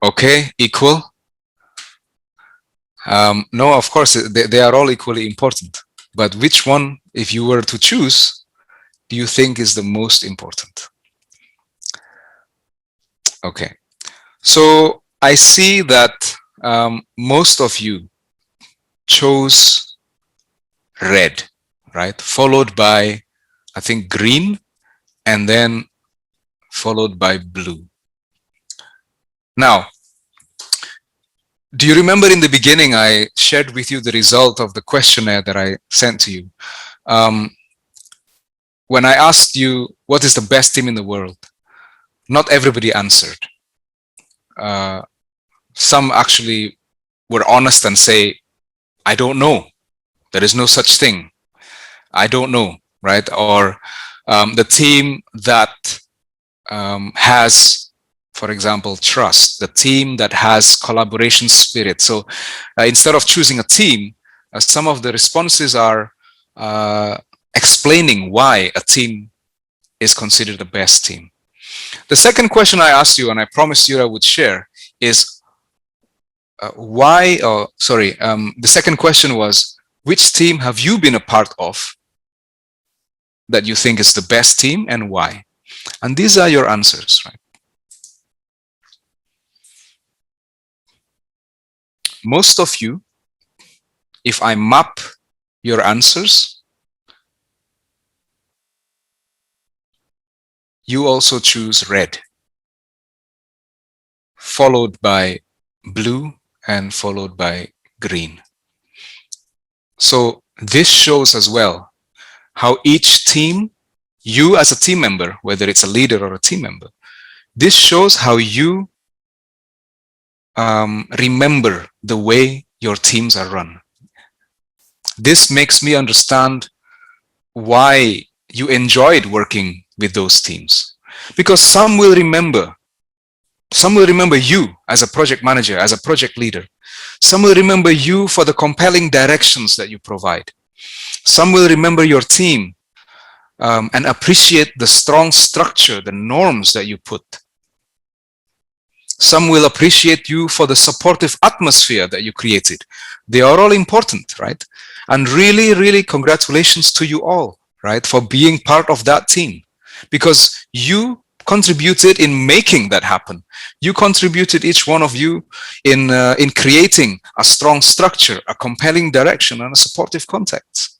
S1: Okay, equal. No, of course, they are all equally important. But which one, if you were to choose, do you think is the most important? Okay, so I see that most of you chose red, right? Followed by, I think, green, and then followed by blue. Now, do you remember in the beginning I shared with you the result of the questionnaire that I sent to you? When I asked you what is the best team in the world, not everybody answered. Some actually were honest and say, I don't know. There is no such thing. I don't know, right? Or the team that has, for example, trust, the team that has collaboration spirit. So instead of choosing a team, some of the responses are explaining why a team is considered the best team. The second question I asked you, and I promised you I would share, is the second question was, which team have you been a part of that you think is the best team and why? And these are your answers, right? Most of you, if I map your answers, you also choose red, followed by blue, and followed by green. So this shows as well how each team, you as a team member, whether it's a leader or a team member, this shows how you remember the way your teams are run. This makes me understand why you enjoyed working with those teams, because some will remember you as a project manager, as a project leader. Some will remember you for the compelling directions that you provide. Some will remember your team and appreciate the strong structure, the norms that you put. Some will appreciate you for the supportive atmosphere that you created. They are all important, right? And really, really congratulations to you all, right, for being part of that team, because you contributed in making that happen. You contributed, each one of you, in creating a strong structure, a compelling direction, and a supportive context.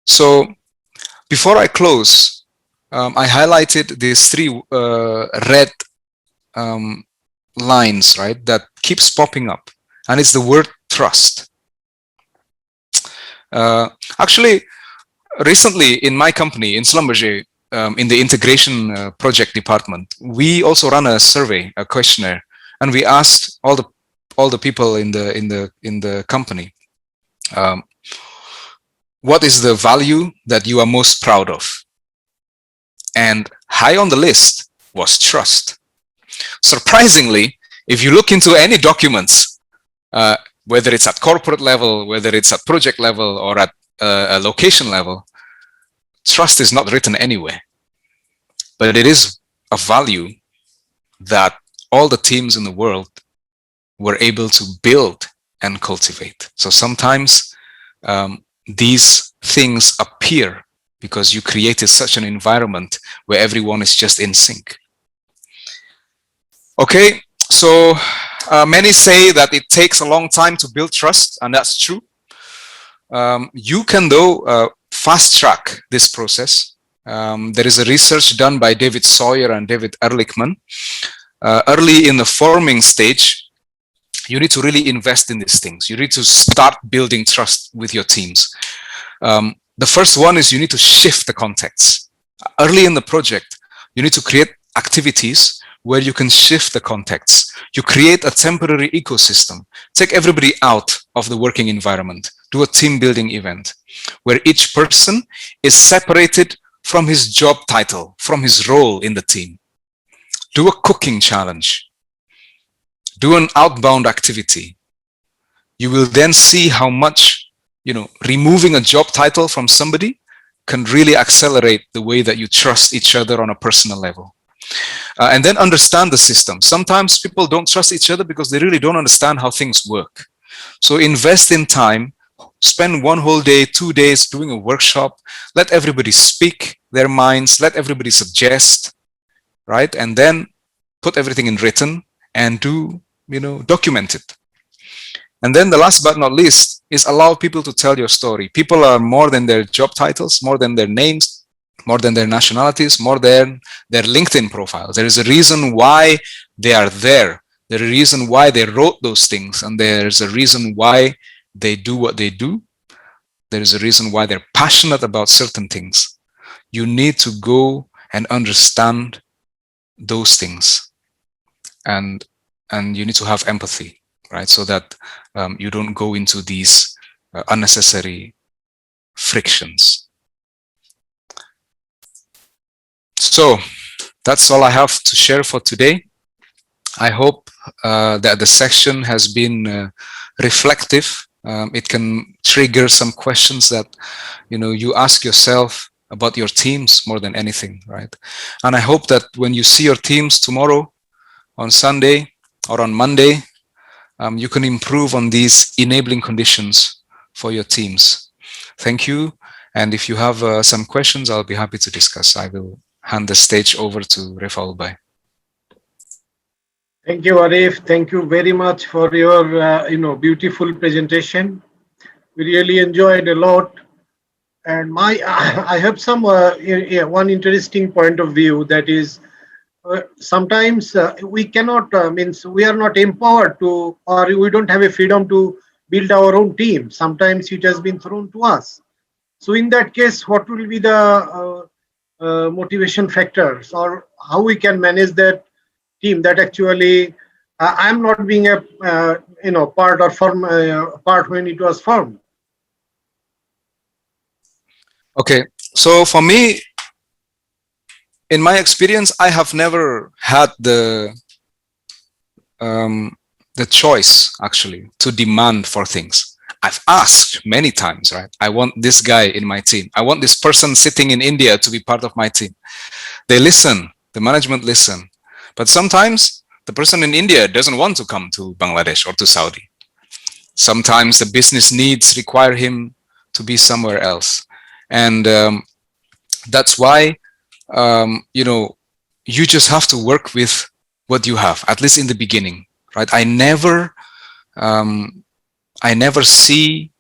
S1: So before I close, I highlighted these three red lines, right, that keeps popping up, and it's the word trust. Actually, recently in my company, in Schlumberger, in the integration project department, we also ran a survey, a questionnaire, and we asked all the people in the company, what is the value that you are most proud of? And high on the list was trust. Surprisingly, if you look into any documents, whether it's at corporate level, whether it's at project level, or at a location level, trust is not written anywhere. But it is a value that all the teams in the world were able to build and cultivate. So sometimes these things appear because you created such an environment where everyone is just in sync. Okay, so many say that it takes a long time to build trust, and that's true. You can, though, fast track this process. There is a research done by David Sawyer and David Ehrlichman. Early in the forming stage, you need to really invest in these things. You need to start building trust with your teams. The first one is you need to shift the context. Early in the project, you need to create activities where you can shift the context. You create a temporary ecosystem. Take everybody out of the working environment. Do a team building event where each person is separated from his job title, from his role in the team. Do a cooking challenge. Do an outbound activity. You will then see how much, removing a job title from somebody can really accelerate the way that you trust each other on a personal level. And then understand the system. Sometimes people don't trust each other because they really don't understand how things work. So invest in time, spend 1 whole day, 2 days doing a workshop. Let everybody speak their minds, let everybody suggest, right? And then put everything in written and document it. And then the last but not least is allow people to tell your story. People are more than their job titles, more than their names, more than their nationalities, more than their LinkedIn profiles. There is a reason why they are there. There's a reason why they wrote those things, and there's a reason why they do what they do. There is a reason why they're passionate about certain things. You need to go and understand those things, and you need to have empathy, right? So that you don't go into these unnecessary frictions. So that's all I have to share for today. I hope that the section has been reflective. It can trigger some questions that you ask yourself about your teams more than anything, right? And I hope that when you see your teams tomorrow, on Sunday or on Monday, you can improve on these enabling conditions for your teams. Thank you. And if you have some questions, I'll be happy to discuss. I will hand the stage over to Refaul Bhai.
S2: Thank you, Arief. Thank you very much for your beautiful presentation. We really enjoyed a lot. And I have some one interesting point of view, that is sometimes we cannot means we are not empowered to, or we don't have a freedom to build our own team. Sometimes it has been thrown to us. So in that case, what will be the motivation factors, or how we can manage that team that actually I'm not being a part or part when it was formed?
S1: Okay, so for me, in my experience, I have never had the choice actually to demand for things. I've asked many times, right? I want this guy in my team. I want this person sitting in India to be part of my team. They listen, the management listen, but sometimes the person in India doesn't want to come to Bangladesh or to Saudi. Sometimes the business needs require him to be somewhere else. And that's why, you just have to work with what you have, at least in the beginning, right? I never see,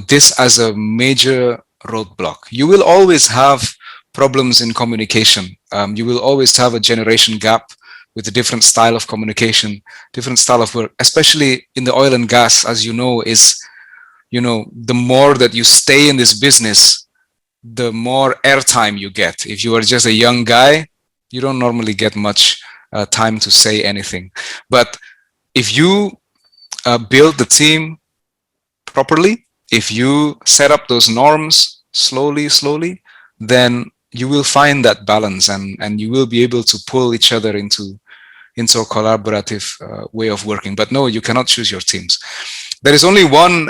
S1: this as a major roadblock. You will always have problems in communication. You will always have a generation gap with a different style of communication, different style of work, especially in the oil and gas, as you know, is, the more that you stay in this business, the more airtime you get. If you are just a young guy, you don't normally get much time to say anything. But if you build the team properly, if you set up those norms slowly, then you will find that balance, and you will be able to pull each other into a collaborative way of working. But no, you cannot choose your teams. There is only one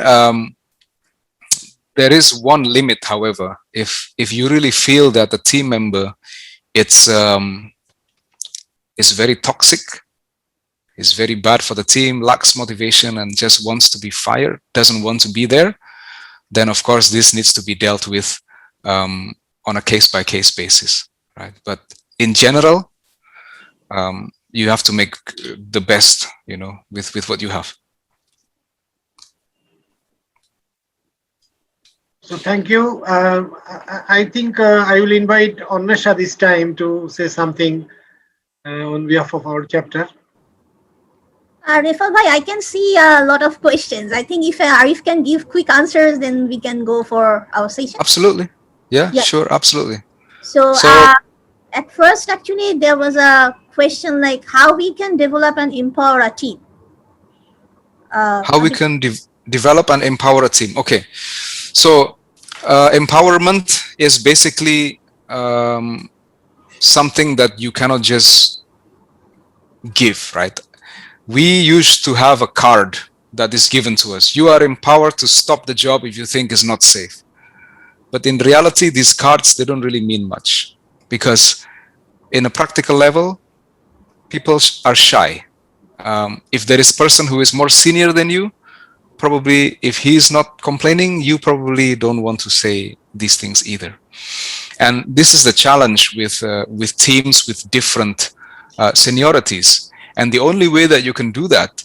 S1: limit, however. If you really feel that the team member is very toxic, is very bad for the team, lacks motivation, and just wants to be fired, doesn't want to be there, then of course this needs to be dealt with on a case-by-case basis, right? But in general, you have to make the best, with what you have.
S2: So thank you. I think I will invite Annasha this time to say something on behalf of our chapter.
S3: Refaul Bhai, I can see a lot of questions. I think if Arief can give quick answers, then we can go for our session.
S1: Absolutely. Yeah. Sure. Absolutely.
S3: So at first, actually, there was a question like how we can develop and empower a team.
S1: How we can develop and empower a team. Okay. So empowerment is basically something that you cannot just give, right? We used to have a card that is given to us. You are empowered to stop the job if you think it's not safe. But in reality, these cards, they don't really mean much, because in a practical level, people are shy. If there is a person who is more senior than you, probably, if he's not complaining, you probably don't want to say these things either. And this is the challenge with teams with different seniorities. And the only way that you can do that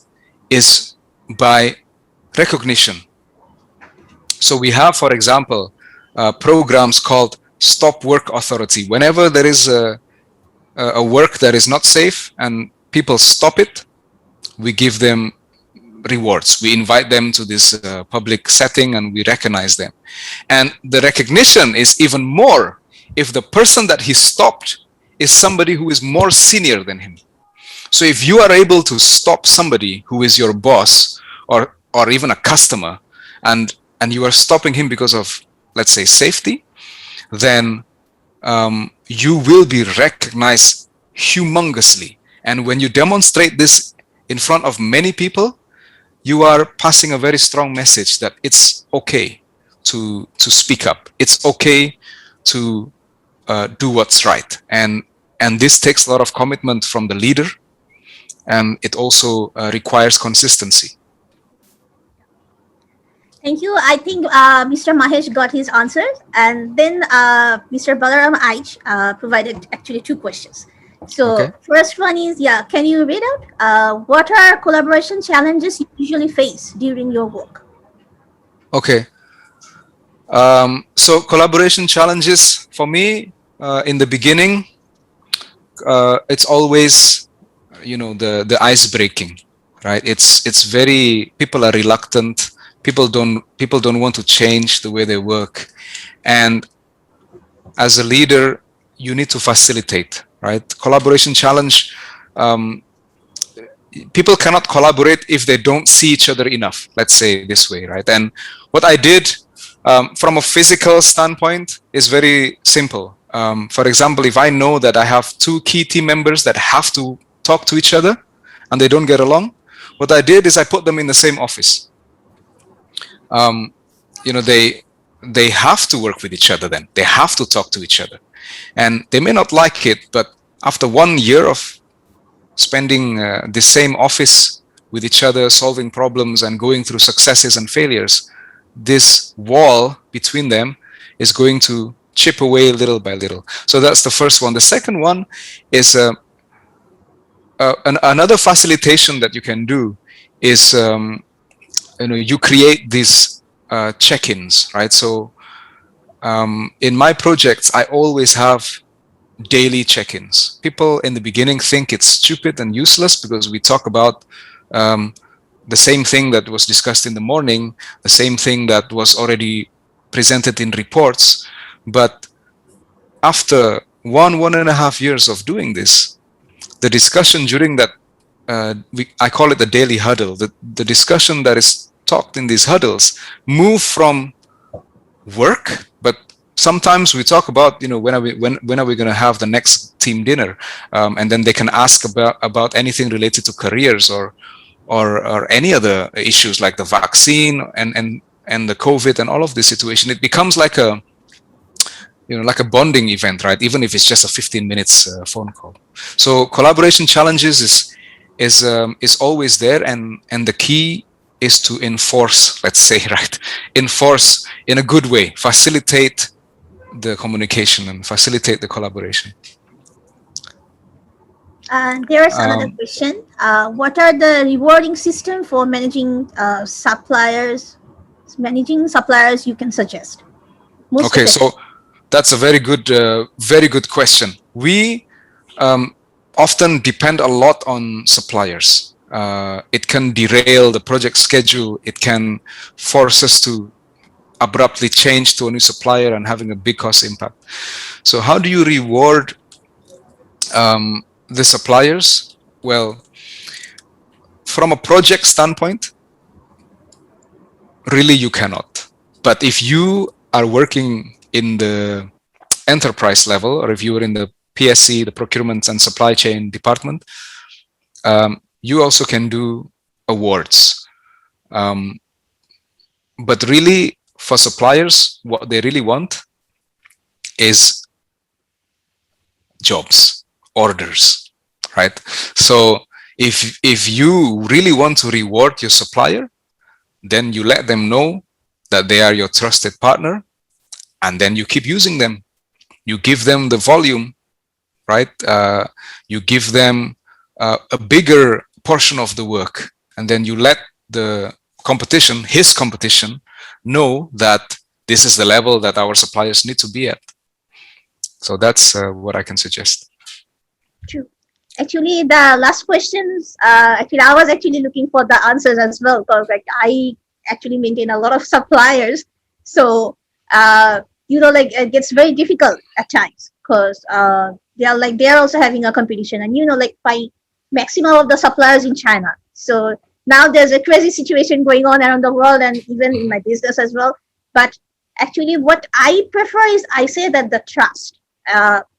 S1: is by recognition. So we have, for example, programs called Stop Work Authority. Whenever there is a work that is not safe and people stop it, we give them rewards. We invite them to this public setting and we recognize them. And the recognition is even more if the person that he stopped is somebody who is more senior than him. So if you are able to stop somebody who is your boss or even a customer, and you are stopping him because of, let's say, safety, then you will be recognized humongously. And when you demonstrate this in front of many people, you are passing a very strong message that it's okay to speak up. It's okay to do what's right. And this takes a lot of commitment from the leader, and it also requires consistency.
S3: Thank you. I think Mr. Mahesh got his answers, and then Mr. Balaram Aich provided actually 2 questions. So
S1: Okay.
S3: first one is, can you read out what are collaboration challenges you usually face during your work?
S1: Okay. So collaboration challenges for me in the beginning, it's always, the ice breaking, right? It's very, people are reluctant. People don't want to change the way they work, and as a leader, you need to facilitate, right? Collaboration challenge. People cannot collaborate if they don't see each other enough. Let's say this way, right? And what I did from a physical standpoint is very simple. For example, if I know that I have 2 key team members that have to talk to each other and they don't get along, what I did is I put them in the same office. They have to work with each other then. They have to talk to each other. And they may not like it, but after 1 year of spending the same office with each other, solving problems and going through successes and failures, this wall between them is going to chip away little by little. So that's the first one. The second one is another facilitation that you can do is you create these check-ins, right? So in my projects, I always have daily check-ins. People in the beginning think it's stupid and useless because we talk about the same thing that was discussed in the morning, the same thing that was already presented in reports. But after 1.5 years of doing this, the discussion during that, I call it the daily huddle, the discussion that is talked in these huddles move from work, but sometimes we talk about, when are we going to have the next team dinner, and then they can ask about anything related to careers or any other issues like the vaccine and the COVID and all of this situation. It becomes like a bonding event, right? Even if it's just a 15 minutes phone call. So collaboration challenges is always there, and the key is to enforce, let's say, right? Enforce in a good way, facilitate the communication and facilitate the collaboration.
S3: There is another question. What are the rewarding system for managing suppliers you can suggest?
S1: Okay, so that's a very good question. We often depend a lot on suppliers. It can derail the project schedule. It can force us to abruptly change to a new supplier and having a big cost impact. So how do you reward the suppliers? Well, from a project standpoint, really you cannot. But if you are working in the enterprise level, or if you are in the PSC, the procurement and supply chain department, you also can do awards. But really, for suppliers, what they really want is jobs, orders, right? So if you really want to reward your supplier, then you let them know that they are your trusted partner, and then you keep using them. You give them the volume, right? You give them a bigger portion of the work, and then you let the competition, his competition, know that this is the level that our suppliers need to be at. So that's what I can suggest.
S3: True. Actually, the last questions, actually, I was actually looking for the answers as well, because like I actually maintain a lot of suppliers. So, like it gets very difficult at times, because they're also having a competition, and like by maximum of the suppliers in China. So now there's a crazy situation going on around the world, and even in my business as well. But actually, what I prefer is, I say that the trust.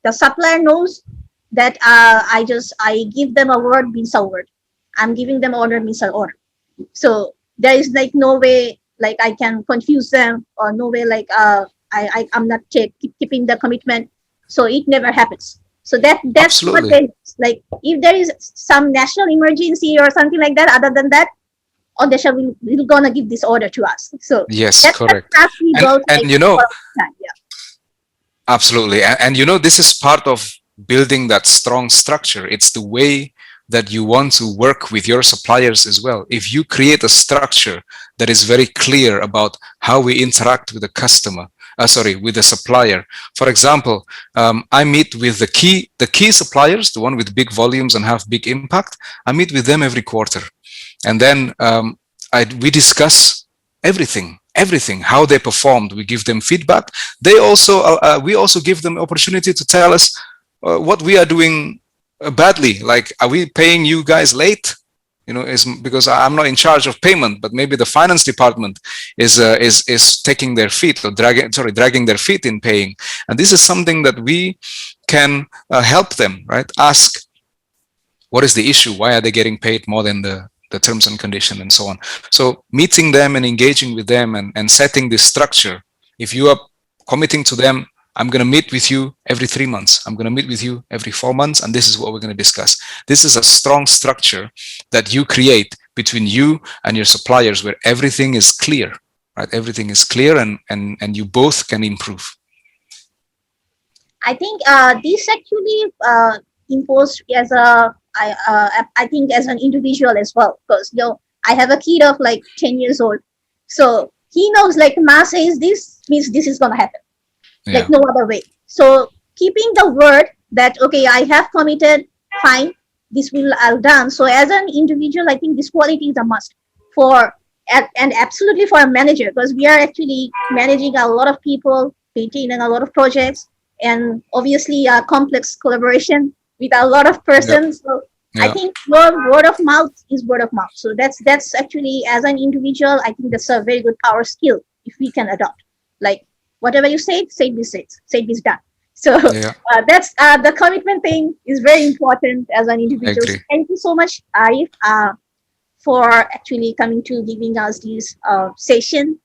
S3: The supplier knows that I give them a word means a word. I'm giving them order means an order. So there is like no way like I can confuse them, or no way like I'm not keeping the commitment. So it never happens. So that's
S1: Absolutely.
S3: what they like. If there is some national emergency or something like that, other than that, Odisha will gonna give this order to us. So
S1: yes,
S3: that's
S1: correct.
S3: we built,
S1: And
S3: like,
S1: you know,
S3: for a time. Yeah.
S1: absolutely. And you know, this is part of building that strong structure. It's the way that you want to work with your suppliers as well. If you create a structure that is very clear about how we interact with the customer, with the supplier. For example, I meet with the key suppliers, the one with big volumes and have big impact. I meet with them every quarter, and then we discuss everything, how they performed. We give them feedback. They also we also give them opportunity to tell us what we are doing badly. Like, are we paying you guys late? Is because I'm not in charge of payment, but maybe the finance department is taking their feet, or dragging their feet in paying. And this is something that we can help them, right? Ask, what is the issue? Why are they getting paid more than the terms and condition, and so on? So meeting them and engaging with them, and setting this structure. If you are committing to them, I'm going to meet with you every 3 months. I'm going to meet with you every 4 months, and this is what we're going to discuss. This is a strong structure that you create between you and your suppliers, where everything is clear, right? Everything is clear, and you both can improve.
S3: I think this actually imposed as I think as an individual as well, because I have a kid of like 10 years old, so he knows like Ma says this means this is gonna happen. Yeah. Like no other way. So keeping the word that okay, I have committed, fine, this will I'll done. So as an individual, I think this quality is a must for and absolutely for a manager, because we are actually managing a lot of people, maintaining a lot of projects, and obviously a complex collaboration with a lot of persons. Yep. So yep. I think word of mouth is word of mouth. So that's actually, as an individual, I think that's a very good power skill if we can adopt. Like whatever you say this done. So yeah. That's the commitment thing is very important as an individual. So thank you so much, Arief, for actually coming to giving us this session.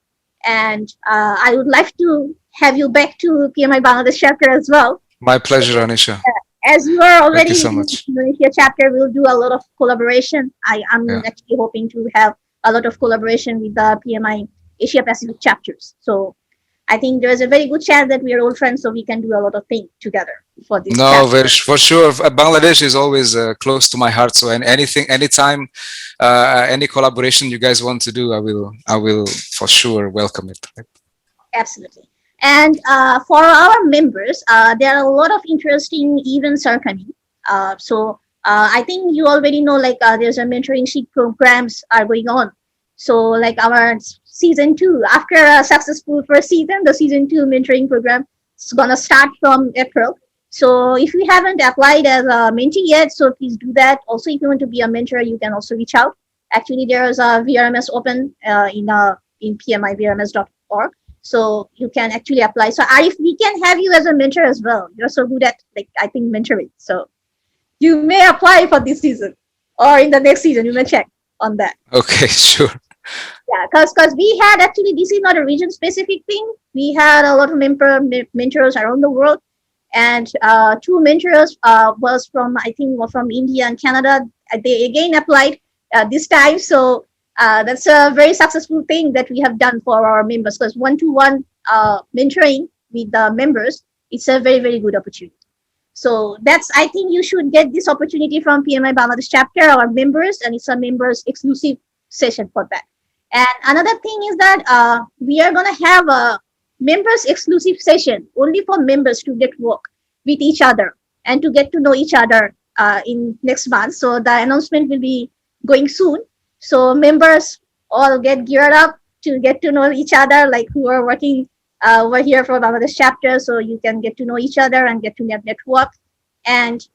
S3: And I would like to have you back to PMI Bangladesh chapter as well.
S1: My pleasure, Anisha.
S3: As you are already
S1: so
S3: in Indonesia chapter, we'll do a lot of collaboration. I'm actually hoping to have a lot of collaboration with the PMI Asia Pacific chapters. So I think there's a very good chance that we are old friends, so we can do a lot of things together for this.
S1: No, for sure. Bangladesh is always close to my heart. So anytime, any collaboration you guys want to do, I will for sure welcome it.
S3: Absolutely. And for our members, there are a lot of interesting events are coming. So I think you already know, like there's a mentorship programs are going on. So like our season 2, after a successful first season, the season 2 mentoring program is gonna start from April. So if you haven't applied as a mentee yet, so please do that. Also, if you want to be a mentor, you can also reach out. Actually, there is a VRMS open in PMI-RMS.org. So you can actually apply. So Arief, we can have you as a mentor as well. You're so good at, like, I think, mentoring. So you may apply for this season, or in the next season, you may check on that.
S1: Okay, sure.
S3: Yeah, because we had actually, this is not a region specific thing. We had a lot of mentors around the world, and 2 mentors was from, I think, from India and Canada. They again applied this time. So That's a very successful thing that we have done for our members, because one-to-one mentoring with the members, it's a very, very good opportunity. So that's, I think you should get this opportunity from PMI Bangladesh chapter, our members, and it's a members exclusive session for that. And another thing is that we are going to have a members exclusive session only for members to get work with each other and to get to know each other in next month. So the announcement will be going soon. So members all get geared up to get to know each other, like who are working over here for Bangladesh chapter. So you can get to know each other and get to network. And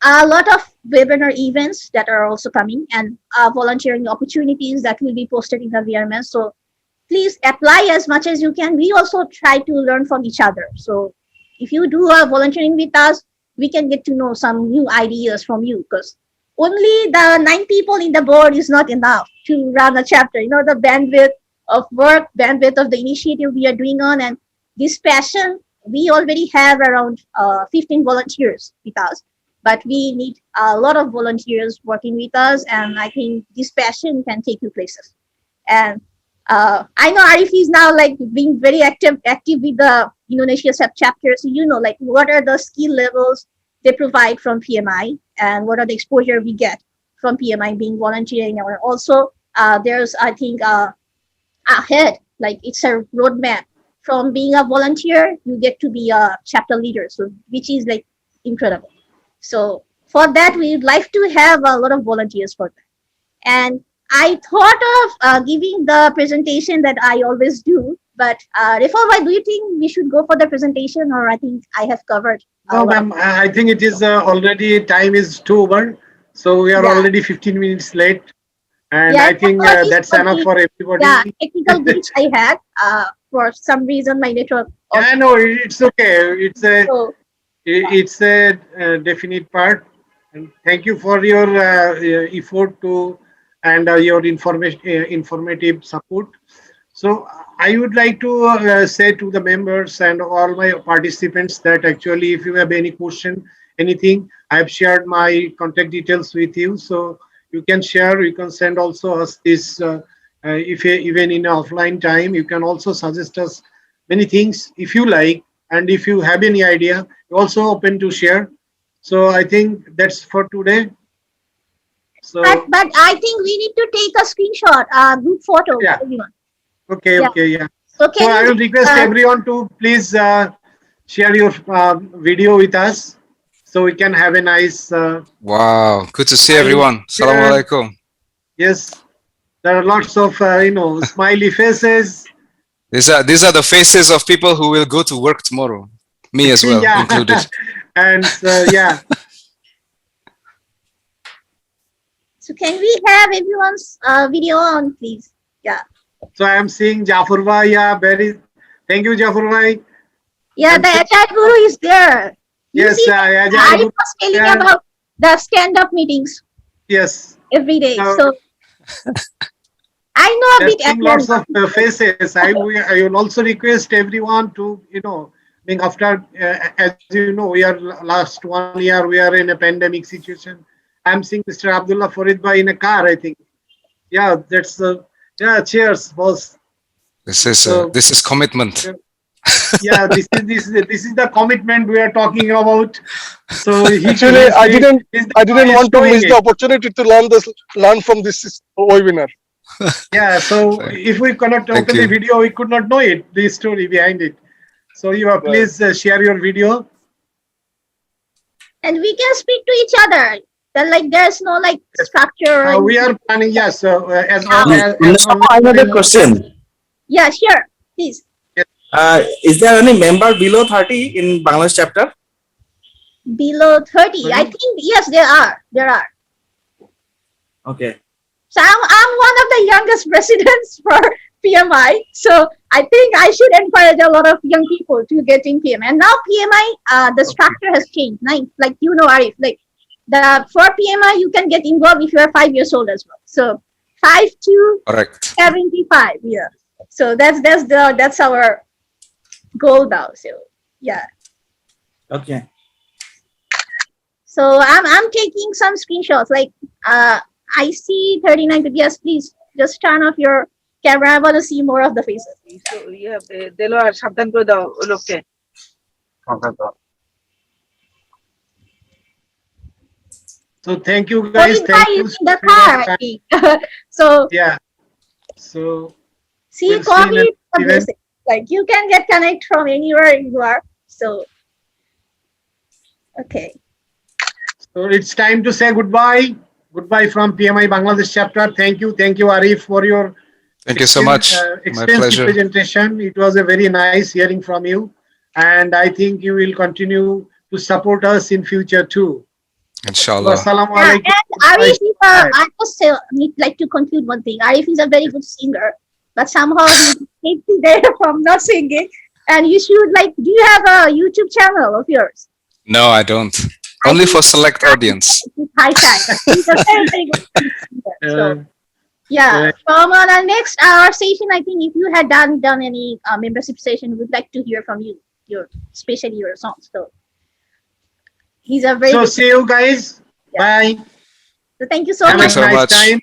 S3: a lot of webinar events that are also coming, and volunteering opportunities that will be posted in the VRMS. So please apply as much as you can. We also try to learn from each other. So if you do volunteering with us, we can get to know some new ideas from you, because only the 9 people in the board is not enough to run a chapter. You know, the bandwidth of work, bandwidth of the initiative we are doing on, and this passion, we already have around 15 volunteers with us, but we need a lot of volunteers working with us, and I think this passion can take you places. And I know Arief is now like being very active with the Indonesia chapter, so you know, like what are the skill levels they provide from PMI, and what are the exposure we get from PMI being volunteering. Or also there's, I think, ahead, like it's a roadmap from being a volunteer, you get to be a chapter leader, so which is like incredible. So for that, we would like to have a lot of volunteers for that. And I thought of giving the presentation that I always do, but Refal, do you think we should go for the presentation, or I think I have covered?
S2: No, ma'am, I think it is already time is 2 over, so we are already 15 minutes late, and I think that's enough for everybody.
S3: Yeah, technical glitch I had. For some reason, my network.
S2: Yeah, no, it's okay. It's a definite part, and thank you for your effort to and your informative support. So I would like to say to the members and all my participants that actually, if you have any question, anything, I have shared my contact details with you, so you can share. You can send also us this. If even in offline time, you can also suggest us many things if you like, and if you have any idea, you're also open to share. So I think that's for today. So,
S3: but I think we need to take a screenshot, group photo.
S2: Yeah.
S3: Everyone.
S2: Okay. Yeah.
S3: So,
S2: so I will request everyone to please share your video with us, so we can have a nice.
S1: Wow, good to see everyone. Assalamualaikum.
S2: Yes. There are lots of smiley faces.
S1: These are the faces of people who will go to work tomorrow. Me as well, included.
S2: And yeah.
S3: So can we have everyone's video on, please? Yeah.
S2: So I am seeing Jafar Bhai. Yeah, thank you, Jafar Bhai.
S3: Yeah, the Agile Guru is there.
S2: Yes,
S3: Arief was telling about the stand-up meetings.
S2: Yes.
S3: Every day. So I know a bit.
S2: Lots of faces. I will also request everyone to, being after, as you know, we are last 1 year, we are in a pandemic situation. I'm seeing Mr. Abdullah Farid Bhai in a car, I think. Yeah, that's cheers, boss.
S1: This is commitment.
S2: Yeah, this is the commitment we are talking about. So
S4: actually, I didn't want to miss the opportunity to learn from this webinar.
S2: Yeah, so if we cannot open the video, we could not know the story behind it. So you please share your video.
S3: And we can speak to each other. Like there's no like structure.
S2: We are planning. Yes. I
S5: have a question.
S3: Yeah, sure. Please.
S5: Is there any member below 30 in Bangladesh chapter?
S3: Below 30? I think yes, there are.
S5: Okay.
S3: So I'm one of the youngest presidents for PMI. So I think I should encourage a lot of young people to get in PMI. And now PMI, the structure has changed. Like Arief, like for PMI, you can get involved if you are 5 years old as well. So 5 to 75. Yeah. So that's our goal now. So yeah.
S5: Okay.
S3: So I'm taking some screenshots. Like I see 39 people. Yes, please just turn off your camera. I want to see more of the faces.
S6: So, yeah, Delwar সাবধান করে দাও ওই লোককে।
S2: So thank you guys.
S3: Only
S2: Thank
S3: guy
S2: you
S3: is in the
S2: for your
S3: car, I
S2: time.
S3: think. So
S2: Yeah. So
S3: see,
S2: we'll
S3: call
S2: see in
S3: me
S2: an
S3: a
S2: event.
S3: blessing. Like you can get connect from anywhere you are. So okay.
S2: So it's time to say goodbye. Goodbye from PMI Bangladesh chapter. Thank you, Arief, for your
S1: Thank you so much. My
S2: extensive
S1: pleasure.
S2: presentation. It was a very nice hearing from you, and I think you will continue to support us in future too.
S1: Inshallah.
S2: Assalamu
S3: Yeah,
S2: alaikum.
S3: and Arief is I just need like to conclude one thing. Arief is a very good singer, but somehow he's there from not singing. And you should like, do you have a YouTube channel of yours?
S1: No, I don't. Only for select audience.
S3: High time. He's a very, very good singer. So
S2: Uh,
S3: yeah,
S2: yeah.
S3: from our next hour session, I think if you had done any membership session, we'd like to hear from you, especially your songs. So he's a very
S2: So
S3: good.
S2: see you guys.
S3: Yeah.
S2: Bye.
S3: So thank you so
S2: Have
S1: Thank you
S3: much.
S1: so
S2: a nice
S1: much.
S2: time.